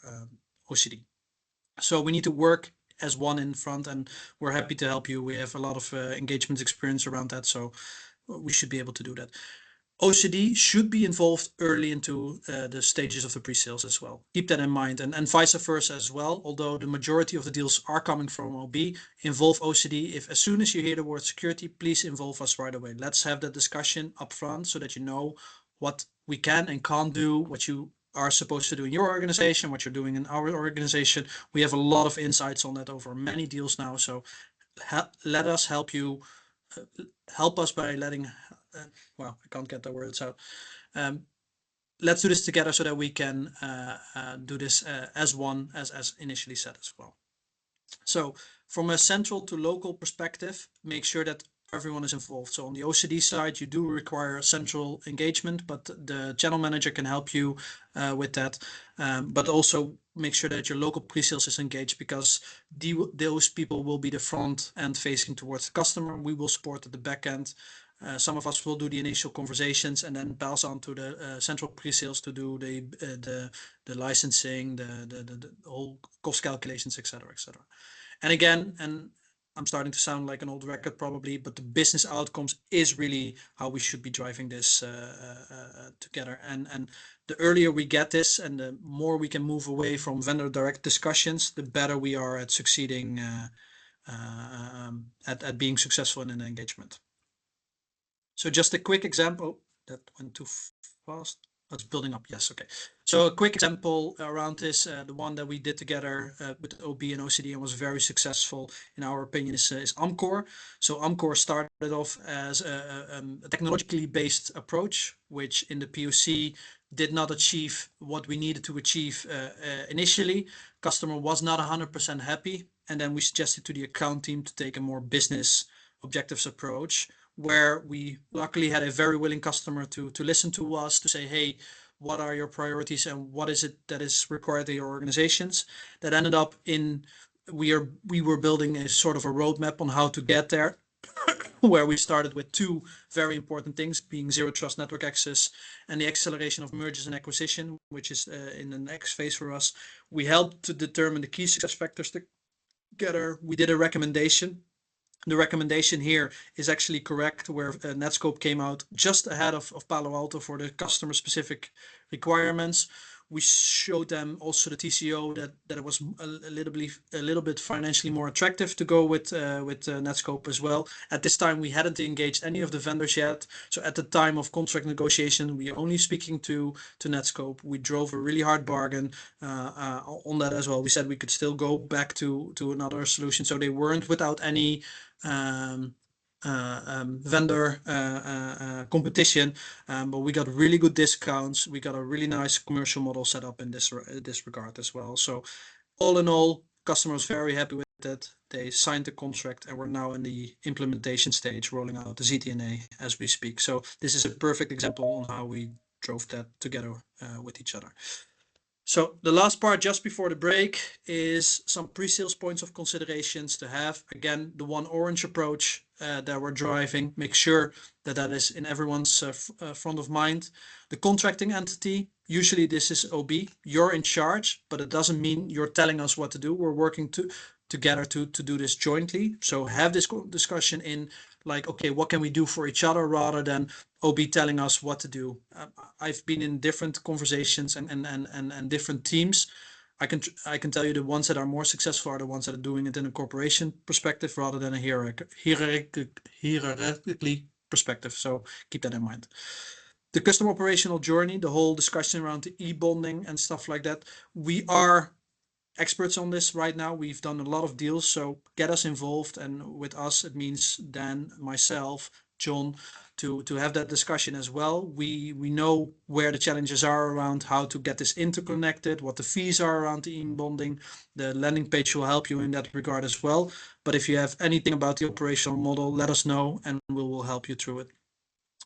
OCD. So we need to work as one in front, and we're happy to help you. We have a lot of engagement experience around that, so we should be able to do that. OCD should be involved early into the stages of the pre-sales as well. Keep that in mind, and vice versa as well. Although the majority of the deals are coming from OB, involve OCD. If as soon as you hear the word security, please involve us right away. Let's have that discussion up front so that you know what we can and can't do, what you are supposed to do in your organization, what you're doing in our organization. We have a lot of insights on that over many deals now. So let us help you. Help us by letting, well, I can't get the words out. Let's do this together so that we can do this as one, as initially said as well. So from a central to local perspective, make sure that everyone is involved. So on the OCD side, you do require central engagement, but the channel manager can help you with that. But also make sure that your local pre-sales is engaged, because those people will be the front end facing towards the customer. We will support at the back end. Some of us will do the initial conversations and then pass on to the central pre-sales to do the licensing, the whole cost calculations, etc., etc. And again, and I'm starting to sound like an old record probably, but the business outcomes is really how we should be driving this together. And the earlier we get this and the more we can move away from vendor direct discussions, the better we are at succeeding at being successful in an engagement. So just a quick example that went too fast. It's building up. Yes. Okay. So a quick example around this, the one that we did together with OB and OCD and was very successful in our opinion is Amcor. So Amcor started off as a technologically based approach, which in the POC did not achieve what we needed to achieve initially. Customer was not 100% happy. And then we suggested to the account team to take a more business objectives approach, where we luckily had a very willing customer to listen to us, to say, hey, what are your priorities and what is it that is required of your organizations? That ended up in, we were building a sort of a roadmap on how to get there, where we started with two very important things, being zero trust network access and the acceleration of mergers and acquisition, which is in the next phase for us. We helped to determine the key success factors together. We did a recommendation. The recommendation here is actually correct, where Netscope came out just ahead of Palo Alto for the customer specific requirements. We showed them also the TCO that it was a little bit financially more attractive to go with Netscope as well. At this time, we hadn't engaged any of the vendors yet. So at the time of contract negotiation, we are only speaking to Netscope. We drove a really hard bargain on that as well. We said we could still go back to another solution. So they weren't without any vendor competition, but we got really good discounts. We got a really nice commercial model set up in this regard as well. So all in all, customers very happy with they signed the contract, and we're now in the implementation stage, rolling out the ZTNA as we speak. So this is a perfect example on how we drove that together with each other. So the last part just before the break is some pre-sales points of considerations to have. Again, the one orange approach that we're driving, make sure that that is in everyone's front of mind. The contracting entity, usually this is OB, you're in charge, but it doesn't mean you're telling us what to do. We're working together to do this jointly. So have this discussion in like, okay, what can we do for each other rather than OB telling us what to do. I've been in different conversations and different teams. I can tell you the ones that are more successful are the ones that are doing it in a corporation perspective rather than a hierarchically perspective. So keep that in mind. The customer operational journey, the whole discussion around the e-bonding and stuff like that. We are experts on this right now. We've done a lot of deals, so get us involved. And with us, it means Dan, myself, John, to have that discussion as well. We know where the challenges are around how to get this interconnected, what the fees are around the e-bonding. The landing page will help you in that regard as well. But if you have anything about the operational model, let us know and we will help you through it.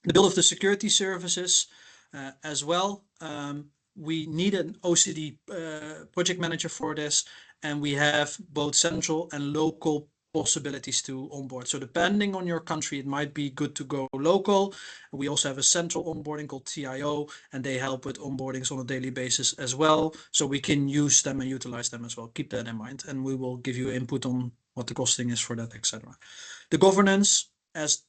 The build of the security services as well. We need an OCD project manager for this, and we have both central and local possibilities to onboard. So depending on your country, it might be good to go local. We also have a central onboarding called TIO, and they help with onboardings on a daily basis as well. So we can use them and utilize them as well. Keep that in mind, and we will give you input on what the costing is for that, etc. The governance, as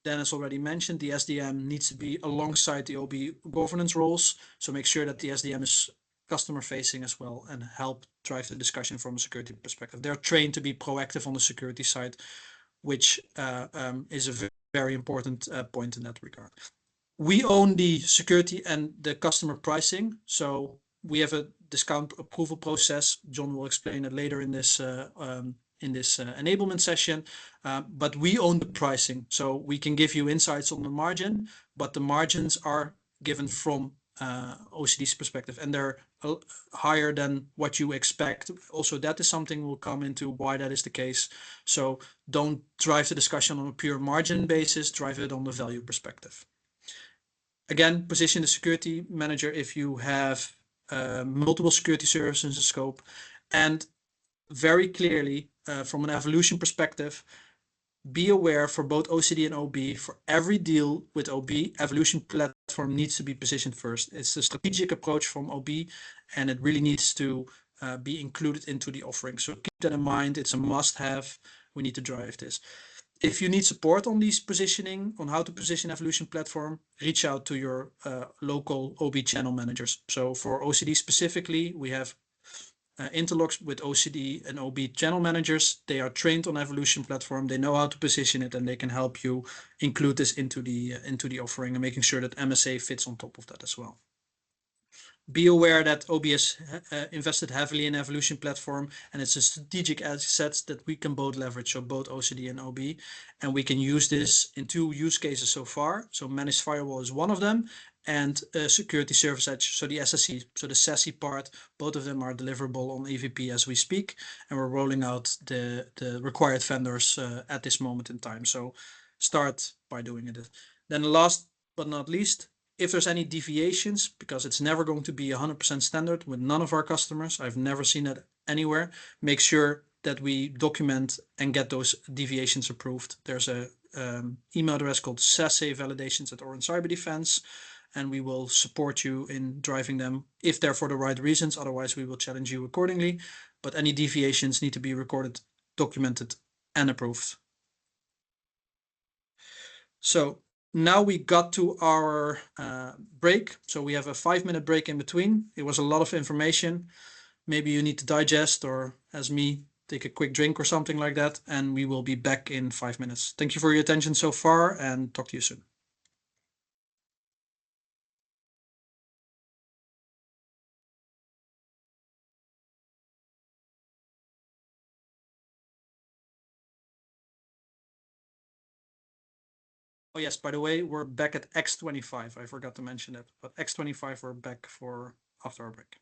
Dennis already mentioned, the SDM needs to be alongside the OB governance roles. So make sure that the SDM is customer facing as well and help drive the discussion from a security perspective. They're trained to be proactive on the security side, which is a very important point in that regard. We own the security and the customer pricing. So we have a discount approval process. John will explain it later in this enablement session, but we own the pricing. So we can give you insights on the margin, but the margins are given from OCD's perspective, and they're higher than what you expect. Also, that is something we'll come into why that is the case. So don't drive the discussion on a pure margin basis, drive it on the value perspective. Again, position the security manager if you have multiple security services in scope, and very clearly from an evolution perspective, be aware for both OCD and OB, for every deal with OB, evolution platform needs to be positioned first. It's a strategic approach from OB, and it really needs to be included into the offering. So keep that in mind. It's a must-have. We need to drive this. If you need support on these positioning, on how to position evolution platform, reach out to your local OB channel managers. So for OCD specifically, we have interlocks with OCD and OB channel managers. They are trained on evolution platform. They know how to position it, and they can help you include this into the offering and making sure that MSA fits on top of that as well. Be aware that OB has invested heavily in evolution platform, and it's a strategic asset that we can both leverage, so both OCD and OB, and we can use this in 2 use cases so far. So managed firewall is one of them, and security service edge, so the SSE, so the SASE part, both of them are deliverable on EVP as we speak, and we're rolling out the required vendors at this moment in time. So start by doing it. Then last but not least, if there's any deviations, because it's never going to be 100% standard with none of our customers, I've never seen that anywhere, make sure that we document and get those deviations approved. There's a email address called sasevalidations@Orange Cyber Defense, and we will support you in driving them if they're for the right reasons. Otherwise, we will challenge you accordingly. But any deviations need to be recorded, documented, and approved. So now we got to our break. So we have a 5-minute break in between. It was a lot of information. Maybe you need to digest, or as me, take a quick drink or something like that. And we will be back in 5 minutes. Thank you for your attention so far, and talk to you soon. Oh yes, by the way, we're back at X25. I forgot to mention that, but X25 we're back for after our break.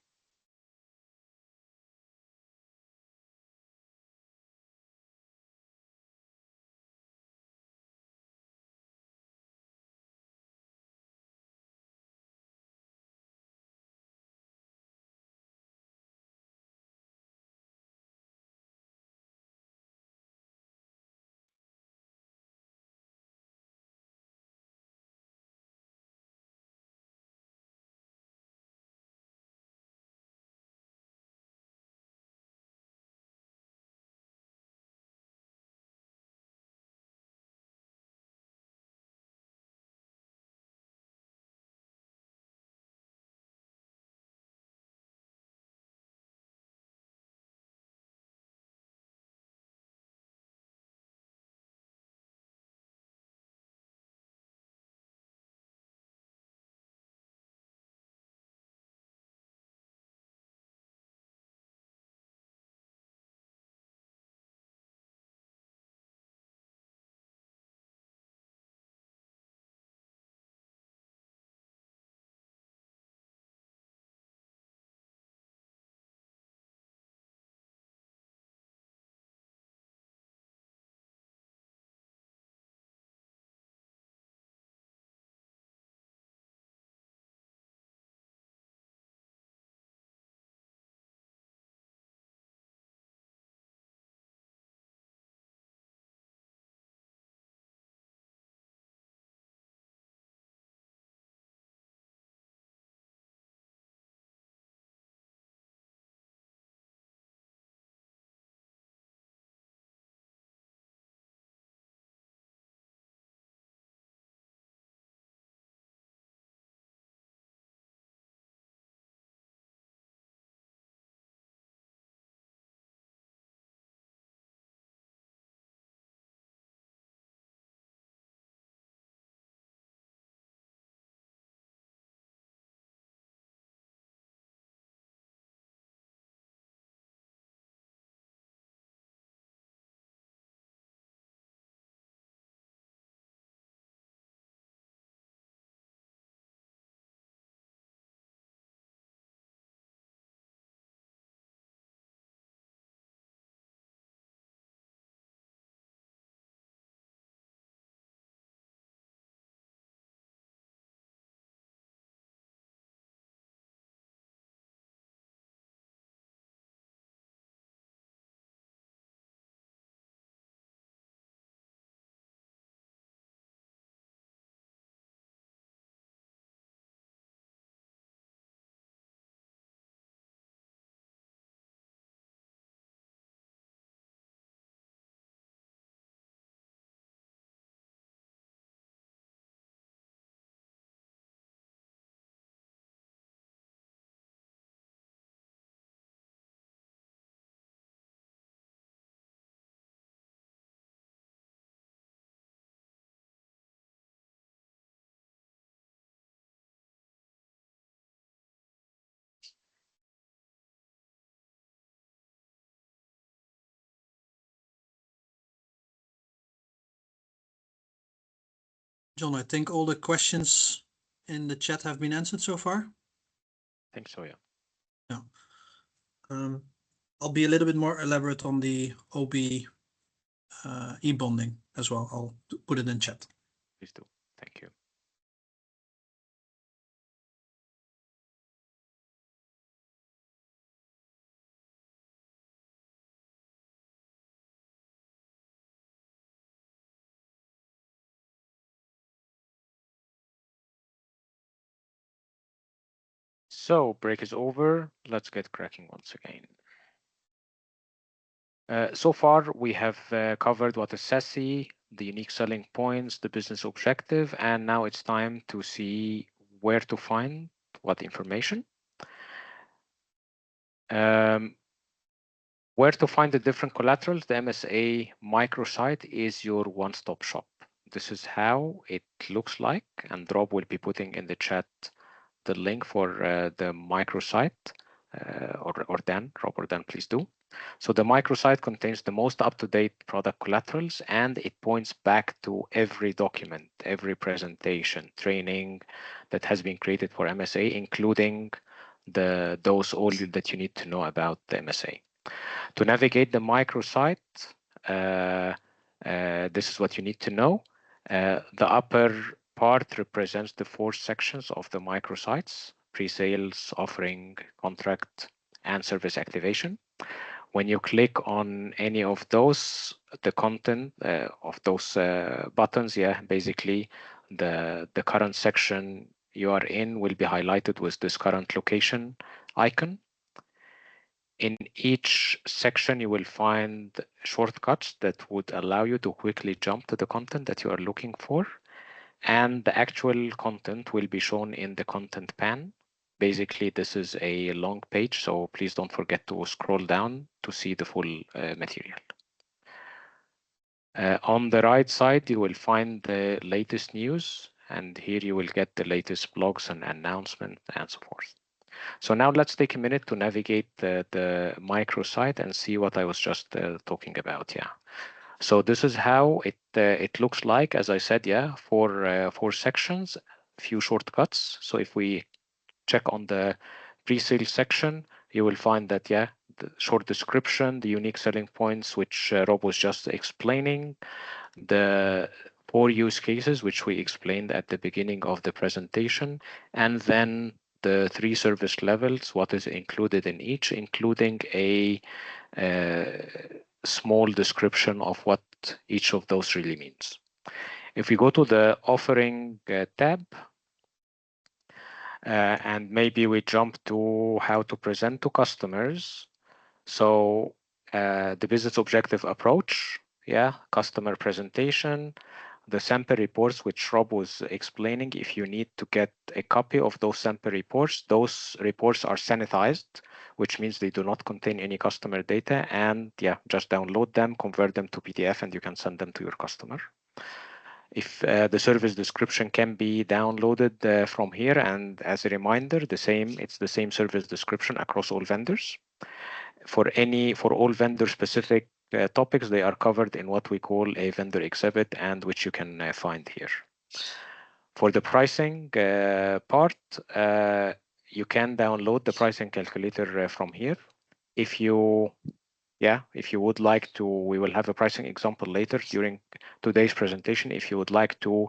John, I think all the questions in the chat have been answered so far. I think so, yeah. Yeah. I'll be a little bit more elaborate on the OB e-bonding as well. I'll put it in chat. Please do. Thank you. So break is over. Let's get cracking once again. So far, we have covered what is SASE, the unique selling points, the business objective, and now it's time to see where to find what information. Where to find the different collaterals. The MSA microsite is your one-stop shop. This is how it looks like, and Rob will be putting in the chat the link for the microsite, or Dan. Rob or Dan, please do. So the microsite contains the most up-to-date product collaterals, and it points back to every document, every presentation, training that has been created for MSA, including those all that you need to know about the MSA. To navigate the microsite, this is what you need to know. The upper part represents the 4 sections of the microsites: pre-sales, offering, contract, and service activation. When you click on any of those, the content of those buttons, basically the current section you are in will be highlighted with this current location icon. In each section, you will find shortcuts that would allow you to quickly jump to the content that you are looking for. And the actual content will be shown in the content pane. Basically, this is a long page, so please don't forget to scroll down to see the full material. On the right side, you will find the latest news, and here you will get the latest blogs and announcements and so forth. So now let's take a minute to navigate the microsite and see what I was just talking about. So this is how it looks like. As I said, four sections, few shortcuts. So if we check on the pre-sale section, you will find that the short description, the unique selling points, which Rob was just explaining, the 4 use cases which we explained at the beginning of the presentation, and then the 3 service levels, what is included in each, including a small description of what each of those really means. If we go to the offering tab, and maybe we jump to how to present to customers. So the business objective approach, customer presentation, the sample reports, which Rob was explaining. If you need to get a copy of those sample reports, those reports are sanitized, which means they do not contain any customer data, and just download them, convert them to PDF, and you can send them to your customer. If the service description can be downloaded from here, and as a reminder, it's the same service description across all vendors. For all vendor specific topics, they are covered in what we call a vendor exhibit, and which you can find here. For the pricing part, you can download the pricing calculator from here. If you would like to, we will have a pricing example later during today's presentation. If you would like to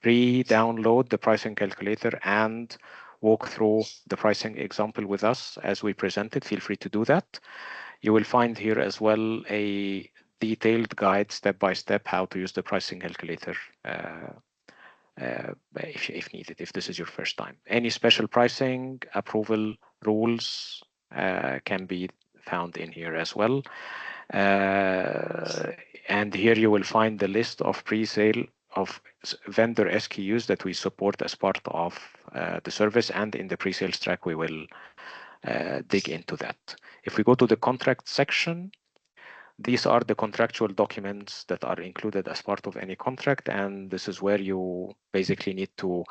pre-download the pricing calculator and walk through the pricing example with us as we presented, feel free to do that. You will find here as well a detailed guide step-by-step how to use the pricing calculator if needed, if this is your first time. Any special pricing approval rules can be found in here as well. And here you will find the list of pre-sale of vendor SKUs that we support as part of the service, and in the pre-sales track we will dig into that. If we go to the contract section, these are the contractual documents that are included as part of any contract, and this is where you basically need to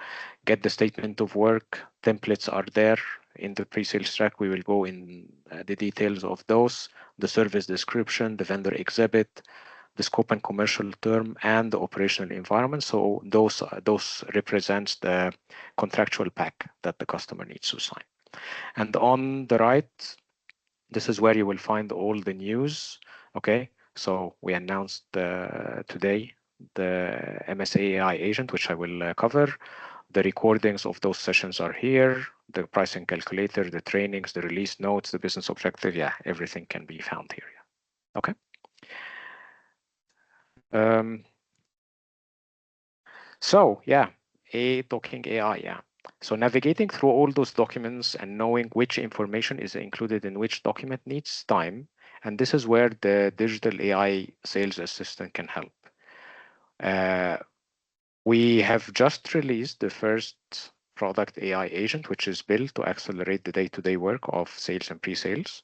get the statement of work. Templates are there in the pre-sales track. We will go in the details of those, the service description, the vendor exhibit, the scope and commercial term, and the operational environment. So those represents the contractual pack that the customer needs to sign. And on the right, this is where you will find all the news. Okay, so we announced today the MSA AI agent, which I will cover. The recordings of those sessions are here. The pricing calculator, the trainings, the release notes, the business objective. Yeah, everything can be found here. Yeah. Okay. So yeah, talking AI. Yeah. So navigating through all those documents and knowing which information is included in which document needs time. And this is where the digital AI sales assistant can help. We have just released the first product AI agent, which is built to accelerate the day-to-day work of sales and pre-sales.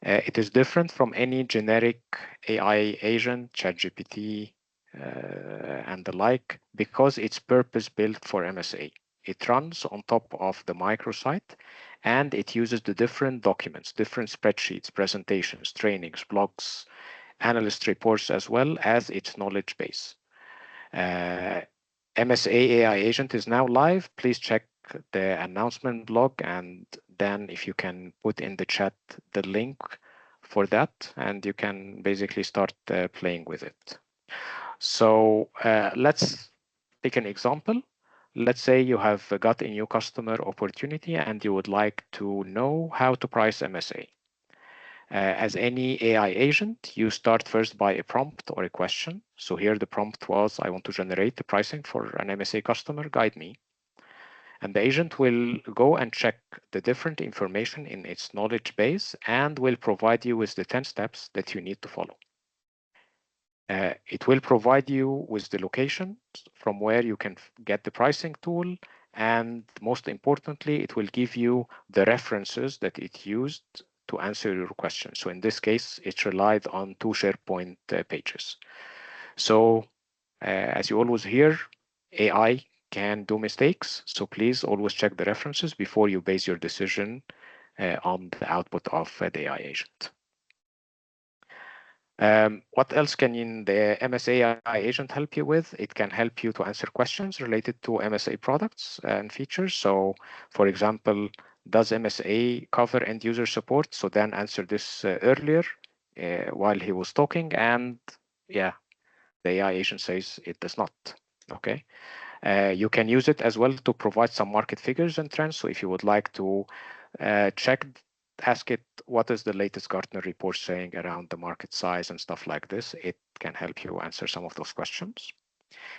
It is different from any generic AI agent, ChatGPT, and the like, because it's purpose-built for MSA. It runs on top of the microsite, and it uses the different documents, different spreadsheets, presentations, trainings, blogs, analyst reports, as well as its knowledge base. MSA AI agent is now live. Please check the announcement blog, and then if you can put in the chat the link for that, and you can basically start playing with it. So let's take an example. Let's say you have got a new customer opportunity and you would like to know how to price MSA. As any AI agent, you start first by a prompt or a question. So here the prompt was, I want to generate the pricing for an MSA customer, guide me. And the agent will go and check the different information in its knowledge base and will provide you with the 10 steps that you need to follow. It will provide you with the location from where you can get the pricing tool. And most importantly, it will give you the references that it used to answer your question. So in this case, it relied on 2 SharePoint pages. So as you always hear, AI can do mistakes. So please always check the references before you base your decision on the output of the AI agent. What else can the MSA AI agent help you with? It can help you to answer questions related to MSA products and features. So for example, does MSA cover end user support? So Dan answered this earlier while he was talking, and yeah, the AI agent says it does not. Okay. You can use it as well to provide some market figures and trends. So if you would like to check, ask it, what is the latest Gartner report saying around the market size and stuff like this? It can help you answer some of those questions.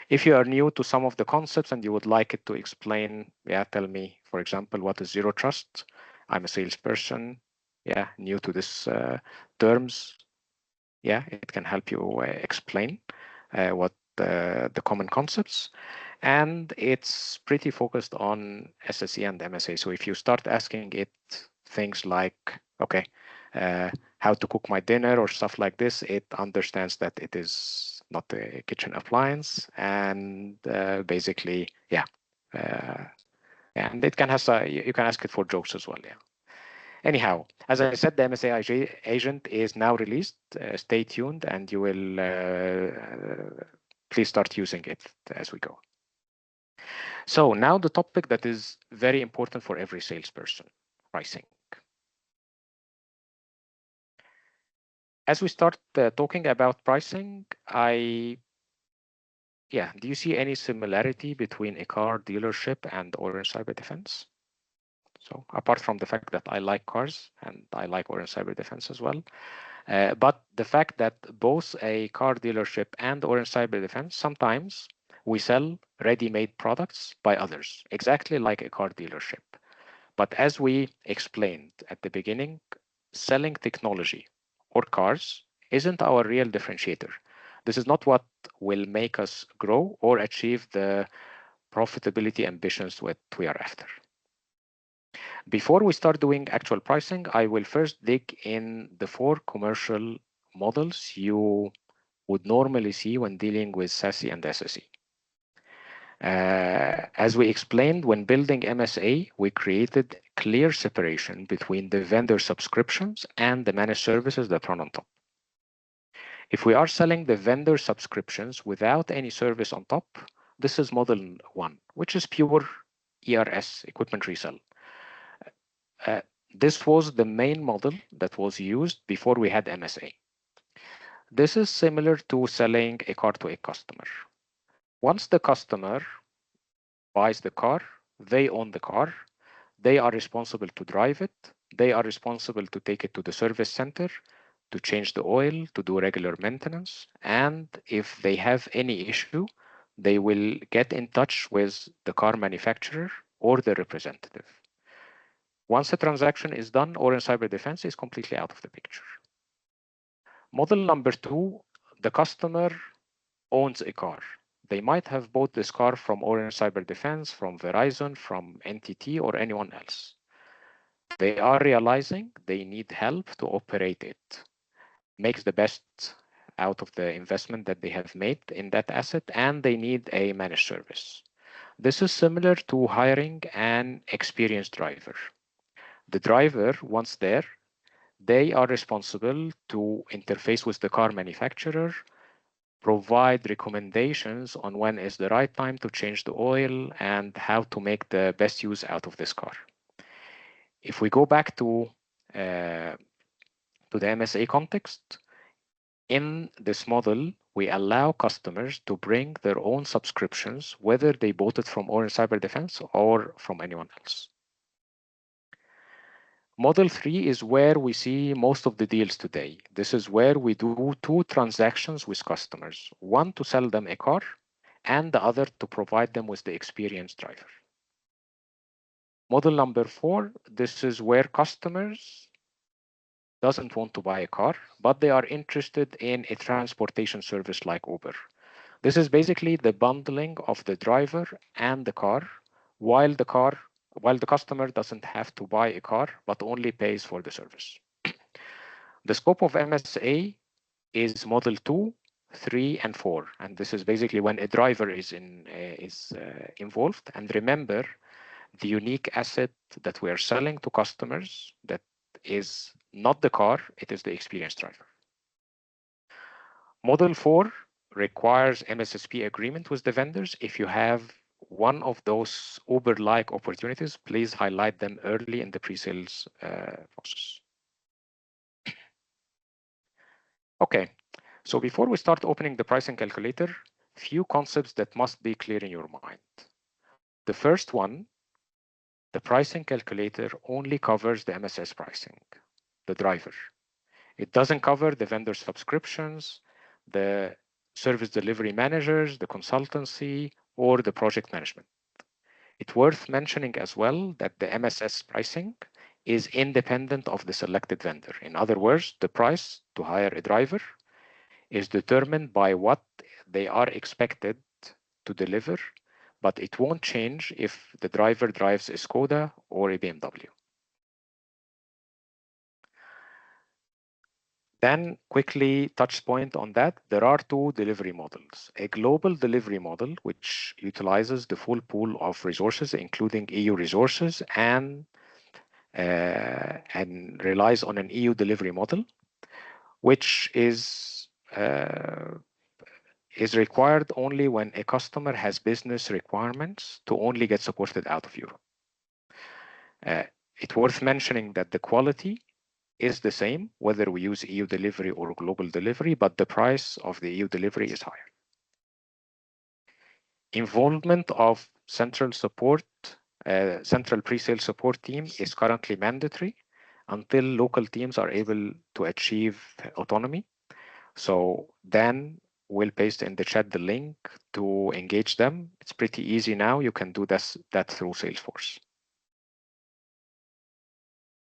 If you are new to some of the concepts and you would like it to explain, yeah, tell me, for example, what is zero trust? I'm a salesperson, yeah, new to this terms. Yeah, it can help you explain what the common concepts. And it's pretty focused on SSE and MSA. So if you start asking it things like, okay, how to cook my dinner or stuff like this, it understands that it is not a kitchen appliance. And basically, yeah. And it can have, you can ask it for jokes as well, yeah. Anyhow, as I said, the MSA agent is now released. Stay tuned, and you will please start using it as we go. So now the topic that is very important for every salesperson, pricing. As we start talking about pricing, do you see any similarity between a car dealership and Orange Cyber Defense? So apart from the fact that I like cars and I like Orange Cyber Defense as well, but the fact that both a car dealership and Orange Cyber Defense, sometimes we sell ready-made products by others, exactly like a car dealership. But as we explained at the beginning, selling technology or cars isn't our real differentiator. This is not what will make us grow or achieve the profitability ambitions that we are after. Before we start doing actual pricing, I will first dig in the 4 commercial models you would normally see when dealing with SASE and SSE. As we explained, when building MSA, we created clear separation between the vendor subscriptions and the managed services that run on top. If we are selling the vendor subscriptions without any service on top, this is model 1, which is pure ERS, equipment resale. This was the main model that was used before we had MSA. This is similar to selling a car to a customer. Once the customer buys the car, they own the car, they are responsible to drive it, they are responsible to take it to the service center, to change the oil, to do regular maintenance, and if they have any issue, they will get in touch with the car manufacturer or the representative. Once the transaction is done, Orange Cyber Defense is completely out of the picture. Model number 2, the customer owns a car. They might have bought this car from Orange Cyber Defense, from Verizon, from NTT, or anyone else. They are realizing they need help to operate it. Makes the best out of the investment that they have made in that asset, and they need a managed service. This is similar to hiring an experienced driver. The driver, once there, they are responsible to interface with the car manufacturer, provide recommendations on when is the right time to change the oil and how to make the best use out of this car. If we go back to the MSA context, in this model, we allow customers to bring their own subscriptions, whether they bought it from Orange Cyber Defense or from anyone else. Model 3 is where we see most of the deals today. This is where we do 2 transactions with customers, one to sell them a car and the other to provide them with the experienced driver. Model number 4, this is where customers doesn't want to buy a car, but they are interested in a transportation service like Uber. This is basically the bundling of the driver and the car, while the customer doesn't have to buy a car, but only pays for the service. The scope of MSA is model 2, 3, and 4. And this is basically when a driver is involved. And remember, the unique asset that we are selling to customers that is not the car, it is the experienced driver. Model 4 requires MSSP agreement with the vendors. If you have one of those Uber-like opportunities, please highlight them early in the pre-sales process. Okay, so before we start opening the pricing calculator, few concepts that must be clear in your mind. The first one, the pricing calculator only covers the MSS pricing, the driver. It doesn't cover the vendor subscriptions, the service delivery managers, the consultancy, or the project management. It's worth mentioning as well that the MSS pricing is independent of the selected vendor. In other words, the price to hire a driver is determined by what they are expected to deliver, but it won't change if the driver drives a Skoda or a BMW. Then quickly touch point on that, there are 2 delivery models. A global delivery model, which utilizes the full pool of resources, including EU resources, and relies on an EU delivery model, which is required only when a customer has business requirements to only get supported out of Europe. It's worth mentioning that the quality is the same, whether we use EU delivery or global delivery, but the price of the EU delivery is higher. Involvement of central support, central pre-sale support team is currently mandatory until local teams are able to achieve autonomy. So then we'll paste in the chat the link to engage them. It's pretty easy now. You can do that through Salesforce.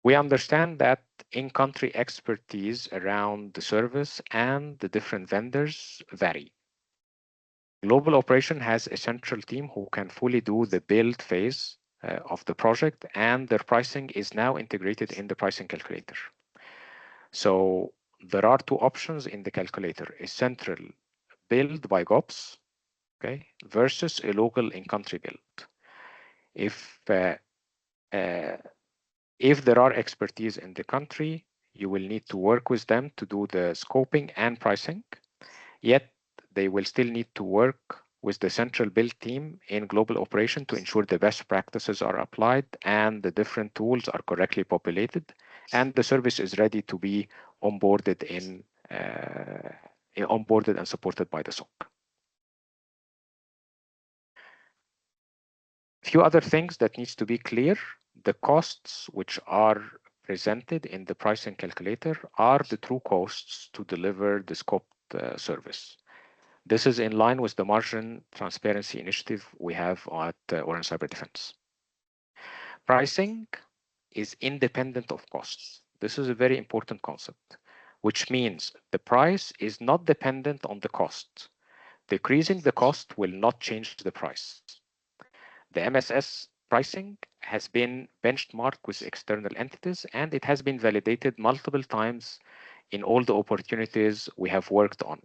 We understand that in-country expertise around the service and the different vendors vary. Global operation has a central team who can fully do the build phase of the project, and their pricing is now integrated in the pricing calculator. So there are 2 options in the calculator, a central build by GOPS, okay, versus a local in-country build. If there are expertise in the country, you will need to work with them to do the scoping and pricing, yet they will still need to work with the central build team in global operation to ensure the best practices are applied and the different tools are correctly populated and the service is ready to be onboarded and supported by the SOC. Few other things that needs to be clear. The costs which are presented in the pricing calculator are the true costs to deliver the scoped service. This is in line with the margin transparency initiative we have at Orange Cyber Defense. Pricing is independent of costs. This is a very important concept, which means the price is not dependent on the cost. Decreasing the cost will not change the price. The MSS pricing has been benchmarked with external entities and it has been validated multiple times in all the opportunities we have worked on.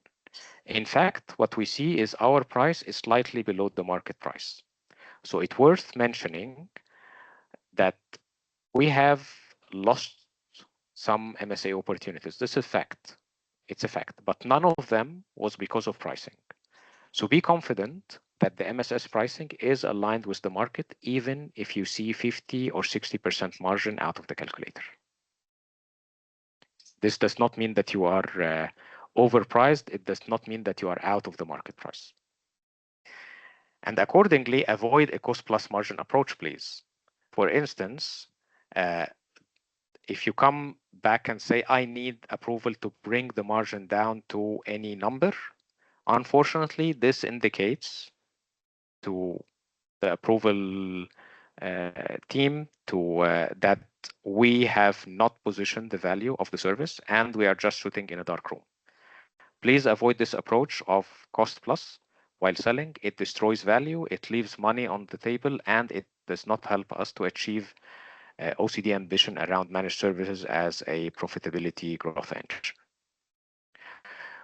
In fact, what we see is our price is slightly below the market price. So it's worth mentioning that we have lost some MSA opportunities. This is a fact. It's a fact, but none of them was because of pricing. So be confident that the MSS pricing is aligned with the market, even if you see 50 or 60% margin out of the calculator. This does not mean that you are overpriced. It does not mean that you are out of the market price. And accordingly, avoid a cost plus margin approach, please. For instance, if you come back and say, I need approval to bring the margin down to any number, unfortunately, this indicates to the approval team that we have not positioned the value of the service and we are just shooting in a dark room. Please avoid this approach of cost plus while selling. It destroys value, it leaves money on the table, and it does not help us to achieve OCD ambition around managed services as a profitability growth engine.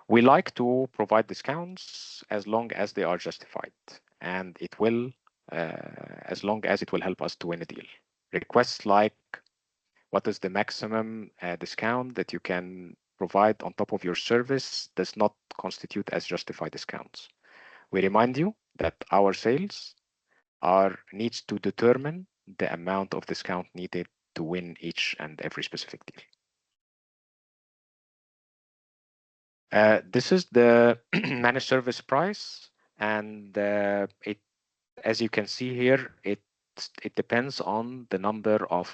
We like to provide discounts as long as they are justified, and it will, as long as it will help us to win a deal. Requests like what is the maximum discount that you can provide on top of your service does not constitute as justified discounts. We remind you that our sales needs to determine the amount of discount needed to win each and every specific deal. This is the managed service price, and as you can see here, it depends on the number of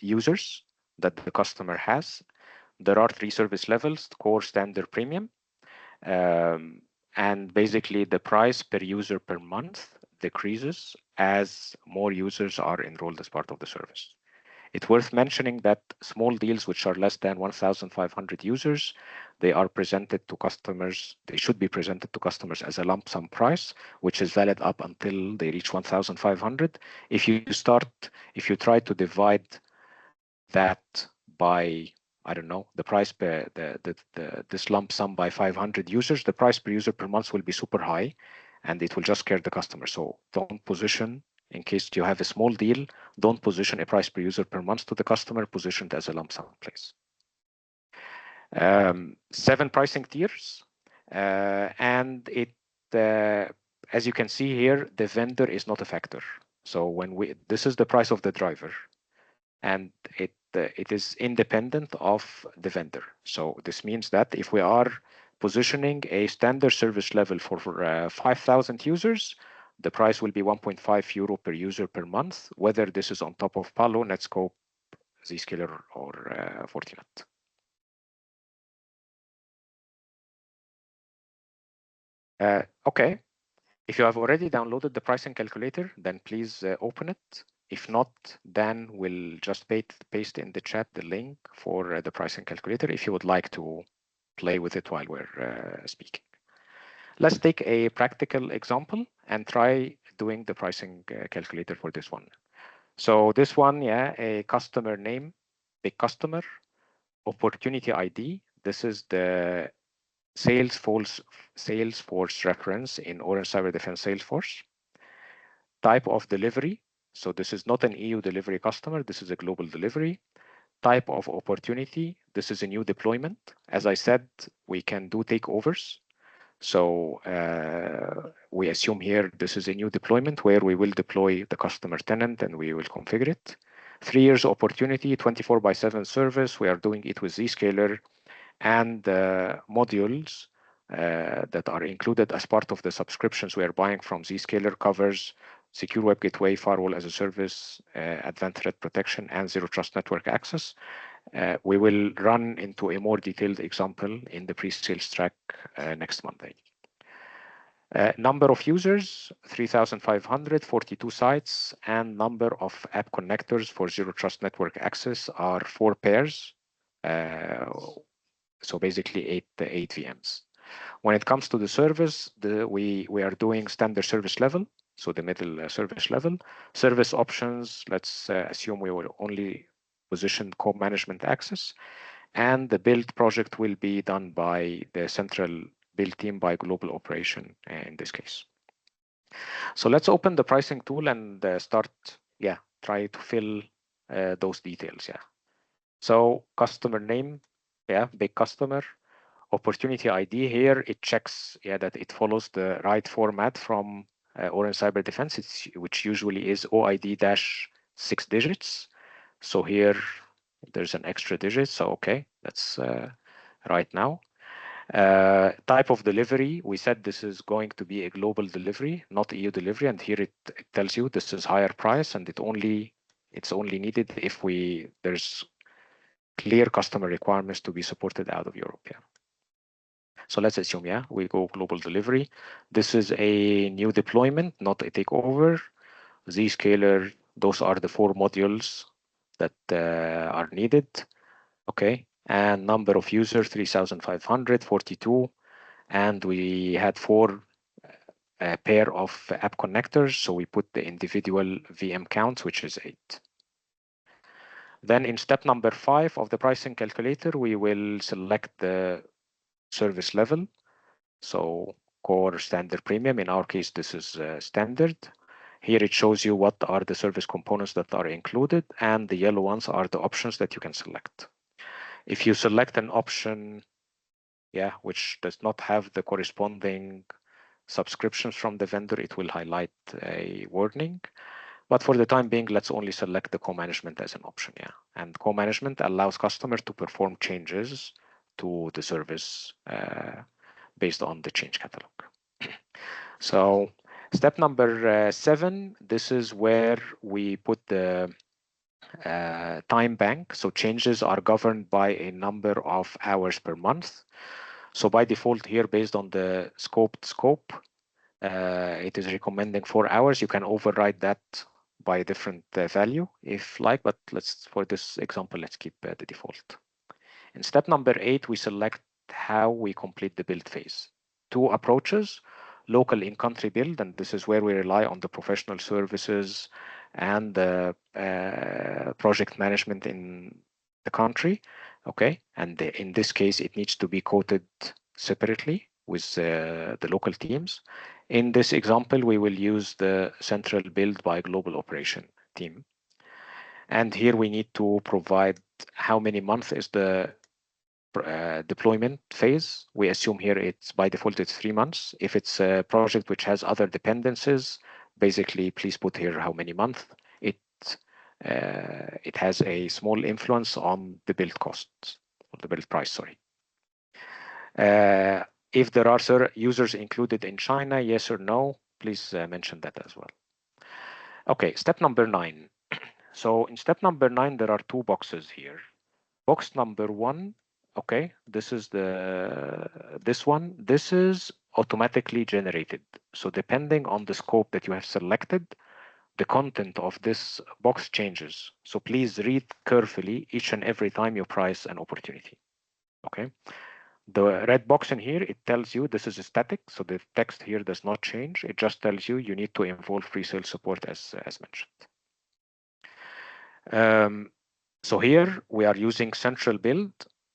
users that the customer has. There are 3 service levels: core, standard, premium, and basically the price per user per month decreases as more users are enrolled as part of the service. It's worth mentioning that small deals which are less than 1,500 users, they are presented to customers, they should be presented to customers as a lump sum price, which is valid up until they reach 1,500. If you try to divide that by, I don't know, the price per this lump sum by 500 users, the price per user per month will be super high and it will just scare the customer. So don't position, in case you have a small deal, don't position a price per user per month to the customer, positioned as a lump sum, please. 7 pricing tiers, and as you can see here, the vendor is not a factor. So this is the price of the driver, and it is independent of the vendor. So this means that if we are positioning a standard service level for 5,000 users, the price will be 1.5 euro per user per month, whether this is on top of Palo, Netscope, Zscaler, or Fortinet. Okay, if you have already downloaded the pricing calculator, then please open it. If not, then we'll just paste in the chat the link for the pricing calculator if you would like to play with it while we're speaking. Let's take a practical example and try doing the pricing calculator for this one. So this one, a customer name, big customer, opportunity ID. This is the Salesforce reference in Orange Cyber Defense Salesforce. Type of delivery. So this is not an EU delivery customer. This is a global delivery. type of opportunity, this is a new deployment. As I said, we can do takeovers. So we assume here this is a new deployment where we will deploy the customer tenant and we will configure it. 3 years opportunity, 24/7 service. We are doing it with Zscaler and modules that are included as part of the subscriptions we are buying from Zscaler covers secure web gateway, firewall as a service, advanced threat protection, and zero trust network access. We will run into a more detailed example in the pre-sales track next Monday. Number of users, 3,500, 42 sites, and number of app connectors for zero trust network access are 4 pairs. So basically eight VMs. When it comes to the service, we are doing standard service level, so the middle service level. Service options, let's assume we will only position co-management access, and the build project will be done by the central build team by global operation in this case. So let's open the pricing tool and start, try to fill those details, So customer name, big customer. Opportunity ID here, it checks that it follows the right format from Orange Cyber Defense, which usually is OID-6 digits. So here there's an extra digit, so okay, that's right now. Type of delivery, we said this is going to be a global delivery, not EU delivery, and here it tells you this is higher price, and it's only needed if there's clear customer requirements to be supported out of Europe. So let's assume, we go global delivery. This is a new deployment, not a takeover. Zscaler, those are the 4 modules that are needed. Okay, and number of users, 3,542. And we had 4 pair of app connectors. So we put the individual VM counts, which is 8. Then in step number 5 of the pricing calculator, we will select the service level. So core, standard, premium. In our case, this is standard. Here it shows you what are the service components that are included, and the yellow ones are the options that you can select. If you select an option, which does not have the corresponding subscriptions from the vendor, it will highlight a warning. But for the time being, let's only select the co-management as an option, And co-management allows customers to perform changes to the service based on the change catalog. So step number 7, this is where we put the time bank. So changes are governed by a number of hours per month. So by default here, based on the scope, it is recommending 4 hours. You can override that by a different value if like, but for this example, let's keep the default. In step number 8, we select how we complete the build phase. 2 approaches, local in-country build, and this is where we rely on the professional services and the project management in the country, okay? And in this case, it needs to be quoted separately with the local teams. In this example, we will use the central build by global operation team. And here we need to provide how many months is the deployment phase. We assume here it's by default it's 3 months. If it's a project which has other dependencies, basically please put here how many months. It has a small influence on the build costs, or the build price, sorry. If there are users included in China, yes or no, please mention that as well. Okay, step number 9. So in step number 9, there are 2 boxes here. Box number 1, okay, this is this one. This is automatically generated. So depending on the scope that you have selected, the content of this box changes. So please read carefully each and every time you price an opportunity, okay? The red box in here, it tells you this is static, so the text here does not change. It just tells you need to involve pre-sale support as mentioned. So here we are using central build.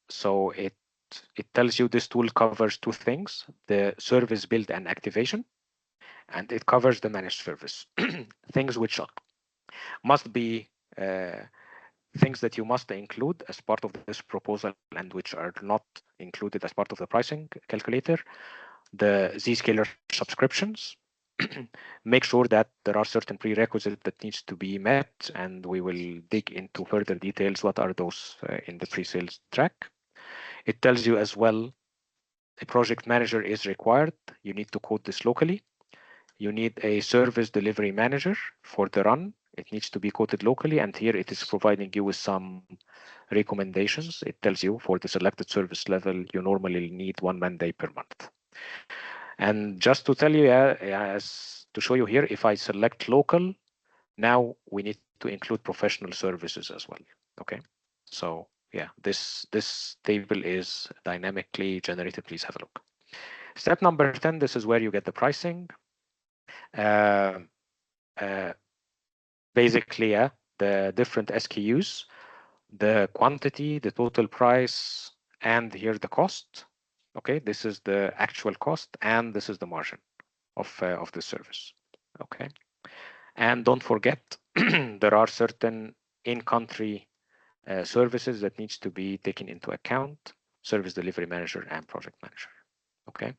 So it tells you this tool covers 2 things, the service build and activation, and it covers the managed service, things which must be things that you must include as part of this proposal and which are not included as part of the pricing calculator. The Zscaler subscriptions. Make sure that there are certain prerequisites that needs to be met, and we will dig into further details what are those in the pre-sales track. It tells you as well a project manager is required. You need to code this locally. You need a service delivery manager for the run. It needs to be coded locally, and here it is providing you with some recommendations. It tells you for the selected service level, you normally need 1 man day per month. And just to tell you, as to show you here, if I select local, now we need to include professional services as well. Okay, so yeah, this table is dynamically generated. Please have a look. Step number 10, this is where you get the pricing. Basically, the different SKUs, the quantity, the total price, and here the cost. Okay, this is the actual cost, and this is the margin of the service. Okay, and don't forget there are certain in-country services that needs to be taken into account: service delivery manager and project manager. Okay,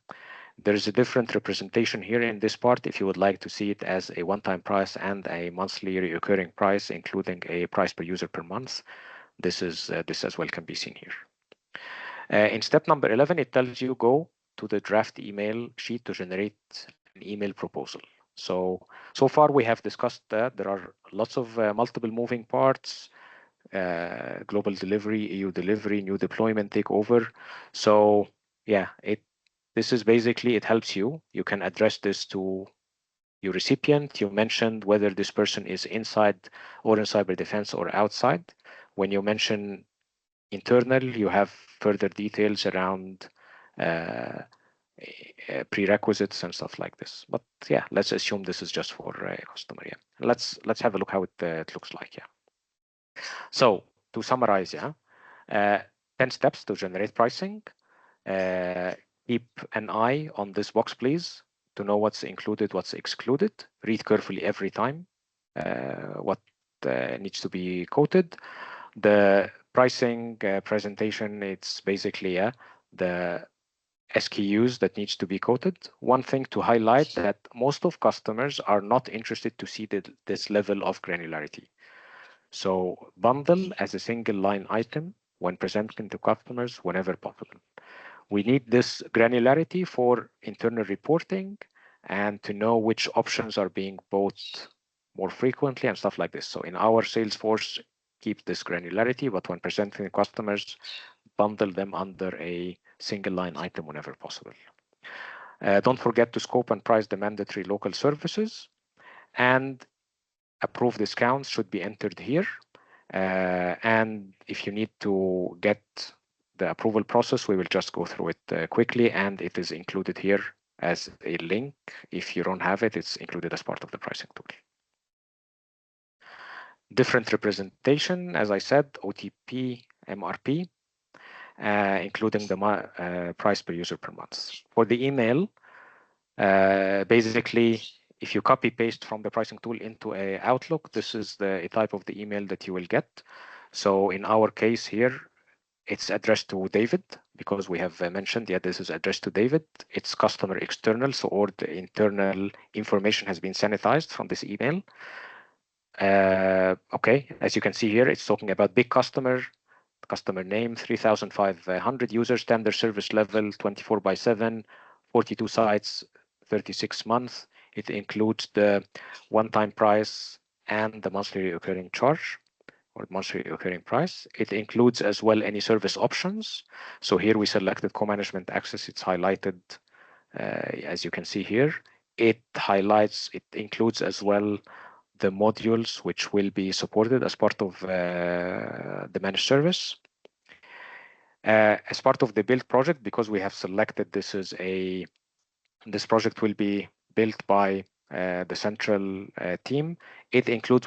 there is a different representation here in this part if you would like to see it as a one-time price and a monthly recurring price, including a price per user per month. This as well can be seen here. In step number 11, it tells you go to the draft email sheet to generate an email proposal. So far we have discussed that there are lots of multiple moving parts, global delivery, EU delivery, new deployment takeover. So yeah, this is basically, it helps you. You can address this to your recipient. You mentioned whether this person is inside or in cyber defense or outside. When you mention internal, you have further details around prerequisites and stuff like this. But yeah, let's assume this is just for a customer. Yeah, let's have a look how it looks like. Yeah. So to summarize, yeah, 10 steps to generate pricing. Keep an eye on this box, please, to know what's included, what's excluded. Read carefully every time what needs to be quoted. The pricing presentation, it's basically the SKUs that needs to be quoted. One thing to highlight that most of customers are not interested to see this level of granularity. So bundle as a single line item when presenting to customers whenever possible. We need this granularity for internal reporting and to know which options are being bought more frequently and stuff like this. So in our Salesforce, keep this granularity, but when presenting to customers, bundle them under a single line item whenever possible. Don't forget to scope and price the mandatory local services, and approved discounts should be entered here. And if you need to get the approval process, we will just go through it quickly, and it is included here as a link. If you don't have it, it's included as part of the pricing tool. Different representation, as I said, OTP, MRP, including the price per user per month. For the email, basically, if you copy paste from the pricing tool into a Outlook, this is the type of the email that you will get. So in our case here, it's addressed to David because we have mentioned, yeah, this is addressed to David. It's customer external, so all the internal information has been sanitized from this email. Okay, as you can see here, it's talking about big customer name, 3,500 users, standard service level, 24/7, 42 sites, 36 months. It includes the one-time price and the monthly recurring charge or monthly recurring price. It includes as well any service options. So here we selected co-management access. It's highlighted, as you can see here. It includes as well the modules which will be supported as part of the managed service. As part of the build project, because we have selected this project will be built by the central team. It includes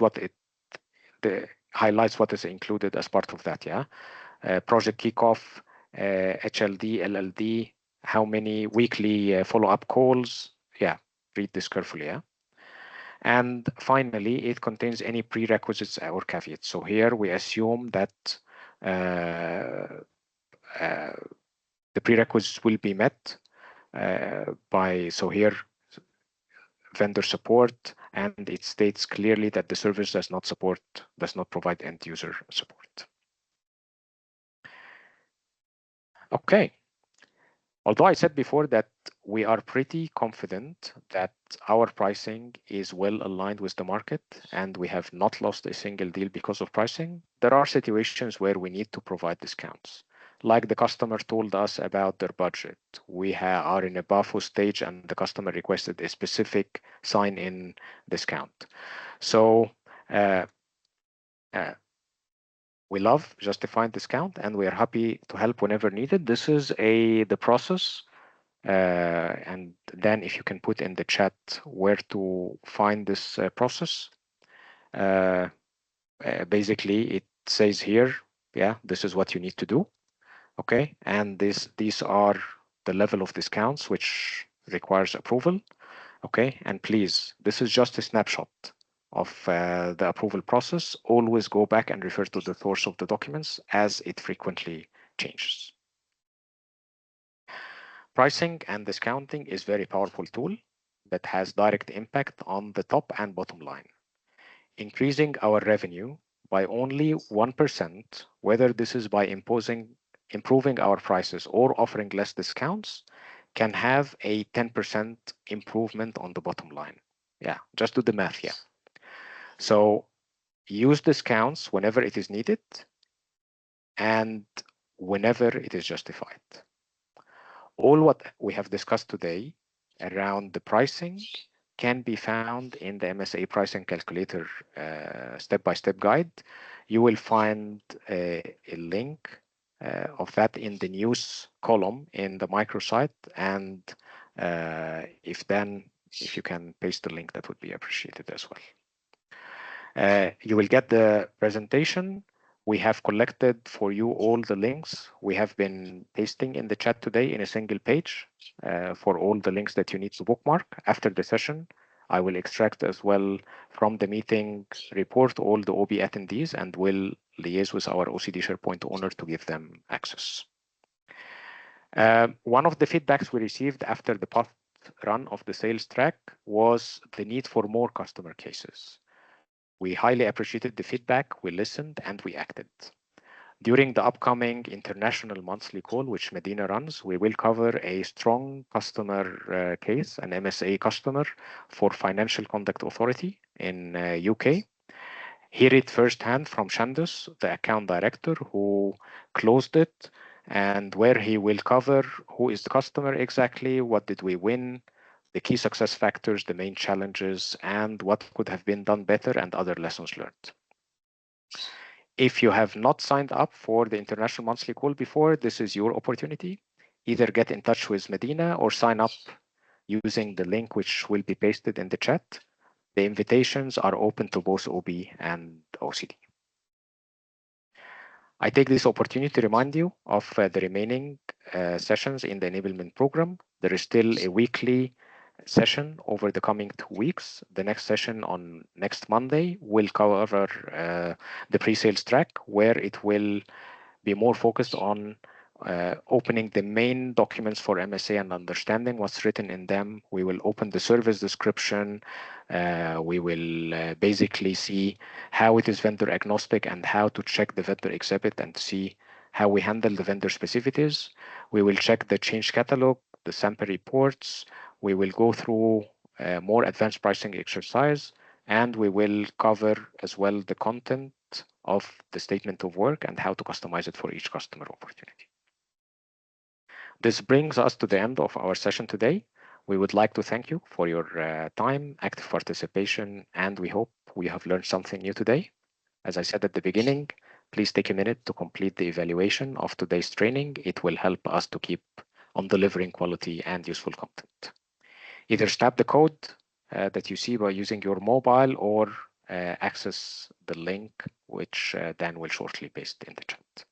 highlights what is included as part of that. Yeah, project kickoff, HLD, LLD, how many weekly follow-up calls. Yeah, read this carefully. Yeah, And finally, it contains any prerequisites or caveats. So here we assume that the prerequisites will be met by, so here, vendor support, and it states clearly that the service does not provide end user support. Okay. Although I said before that we are pretty confident that our pricing is well aligned with the market and we have not lost a single deal because of pricing, there are situations where we need to provide discounts. Like the customer told us about their budget. We are in a BAFO stage and the customer requested a specific sign-in discount. So we love justifying discount and we are happy to help whenever needed. This is the process. And then if you can put in the chat where to find this process. Basically, it says here, yeah, this is what you need to do. Okay, and these are the level of discounts which requires approval. Okay, and please, this is just a snapshot of the approval process. Always go back and refer to the source of the documents as it frequently changes. Pricing and discounting is a very powerful tool that has direct impact on the top and bottom line. Increasing our revenue by only 1%, whether this is by improving our prices or offering less discounts, can have a 10% improvement on the bottom line. Yeah, just do the math here. So use discounts whenever it is needed and whenever it is justified. All what we have discussed today around the pricing can be found in the MSA pricing calculator step-by-step guide. You will find a link of that in the news column in the microsite, and if you can paste the link, that would be appreciated as well. You will get the presentation. We have collected for you all the links we have been pasting in the chat today in a single page for all the links that you need to bookmark. After the session, I will extract as well from the meeting report all the OB attendees and will liaise with our OCD SharePoint owner to give them access. One of the feedbacks we received after the path run of the sales track was the need for more customer cases. We highly appreciated the feedback, we listened, and we acted. During the upcoming international monthly call, which Medina runs, we will cover a strong customer case, an MSA customer for Financial Conduct Authority in UK. Hear it firsthand from Shandus, the account director who closed it, and where he will cover who is the customer exactly, what did we win, the key success factors, the main challenges, and what could have been done better and other lessons learned. If you have not signed up for the International Monthly Call before, this is your opportunity. Either get in touch with Medina or sign up using the link which will be pasted in the chat. The invitations are open to both OB and OCD. I take this opportunity to remind you of the remaining sessions in the enablement program. There is still a weekly session over the coming 2 weeks. The next session on next Monday will cover the pre-sales track, where it will be more focused on opening the main documents for MSA and understanding what's written in them. We will open the service description. We will basically see how it is vendor agnostic and how to check the vendor exhibit and see how we handle the vendor specificities. We will check the change catalog, the sample reports. We will go through more advanced pricing exercise, and we will cover as well the content of the statement of work and how to customize it for each customer opportunity. This brings us to the end of our session today. We would like to thank you for your time, active participation, and we hope we have learned something new today. As I said at the beginning, please take a minute to complete the evaluation of today's training. It will help us to keep on delivering quality and useful content. Either snap the code that you see by using your mobile or access the link, which Dan will shortly paste in the chat.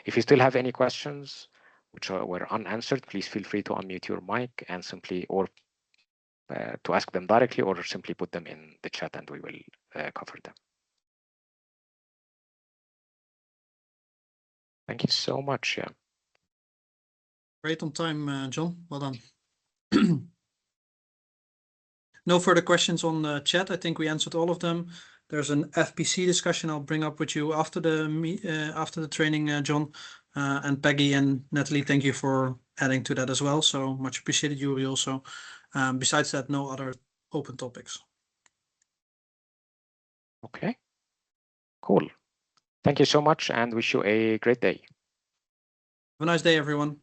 If you still have any questions which were unanswered, please feel free to unmute your mic and simply or to ask them directly, or simply put them in the chat and we will cover them. Thank you so much. Yeah. Great on time, John. Well done. No further questions on the chat. I think we answered all of them. There's an FPC discussion I'll bring up with you after the training, John. And Peggy and Natalie, thank you for adding to that as well. So much appreciated, Yuri, also. Besides that, no other open topics. Okay. Cool. Thank you so much and wish you a great day. Have a nice day, everyone.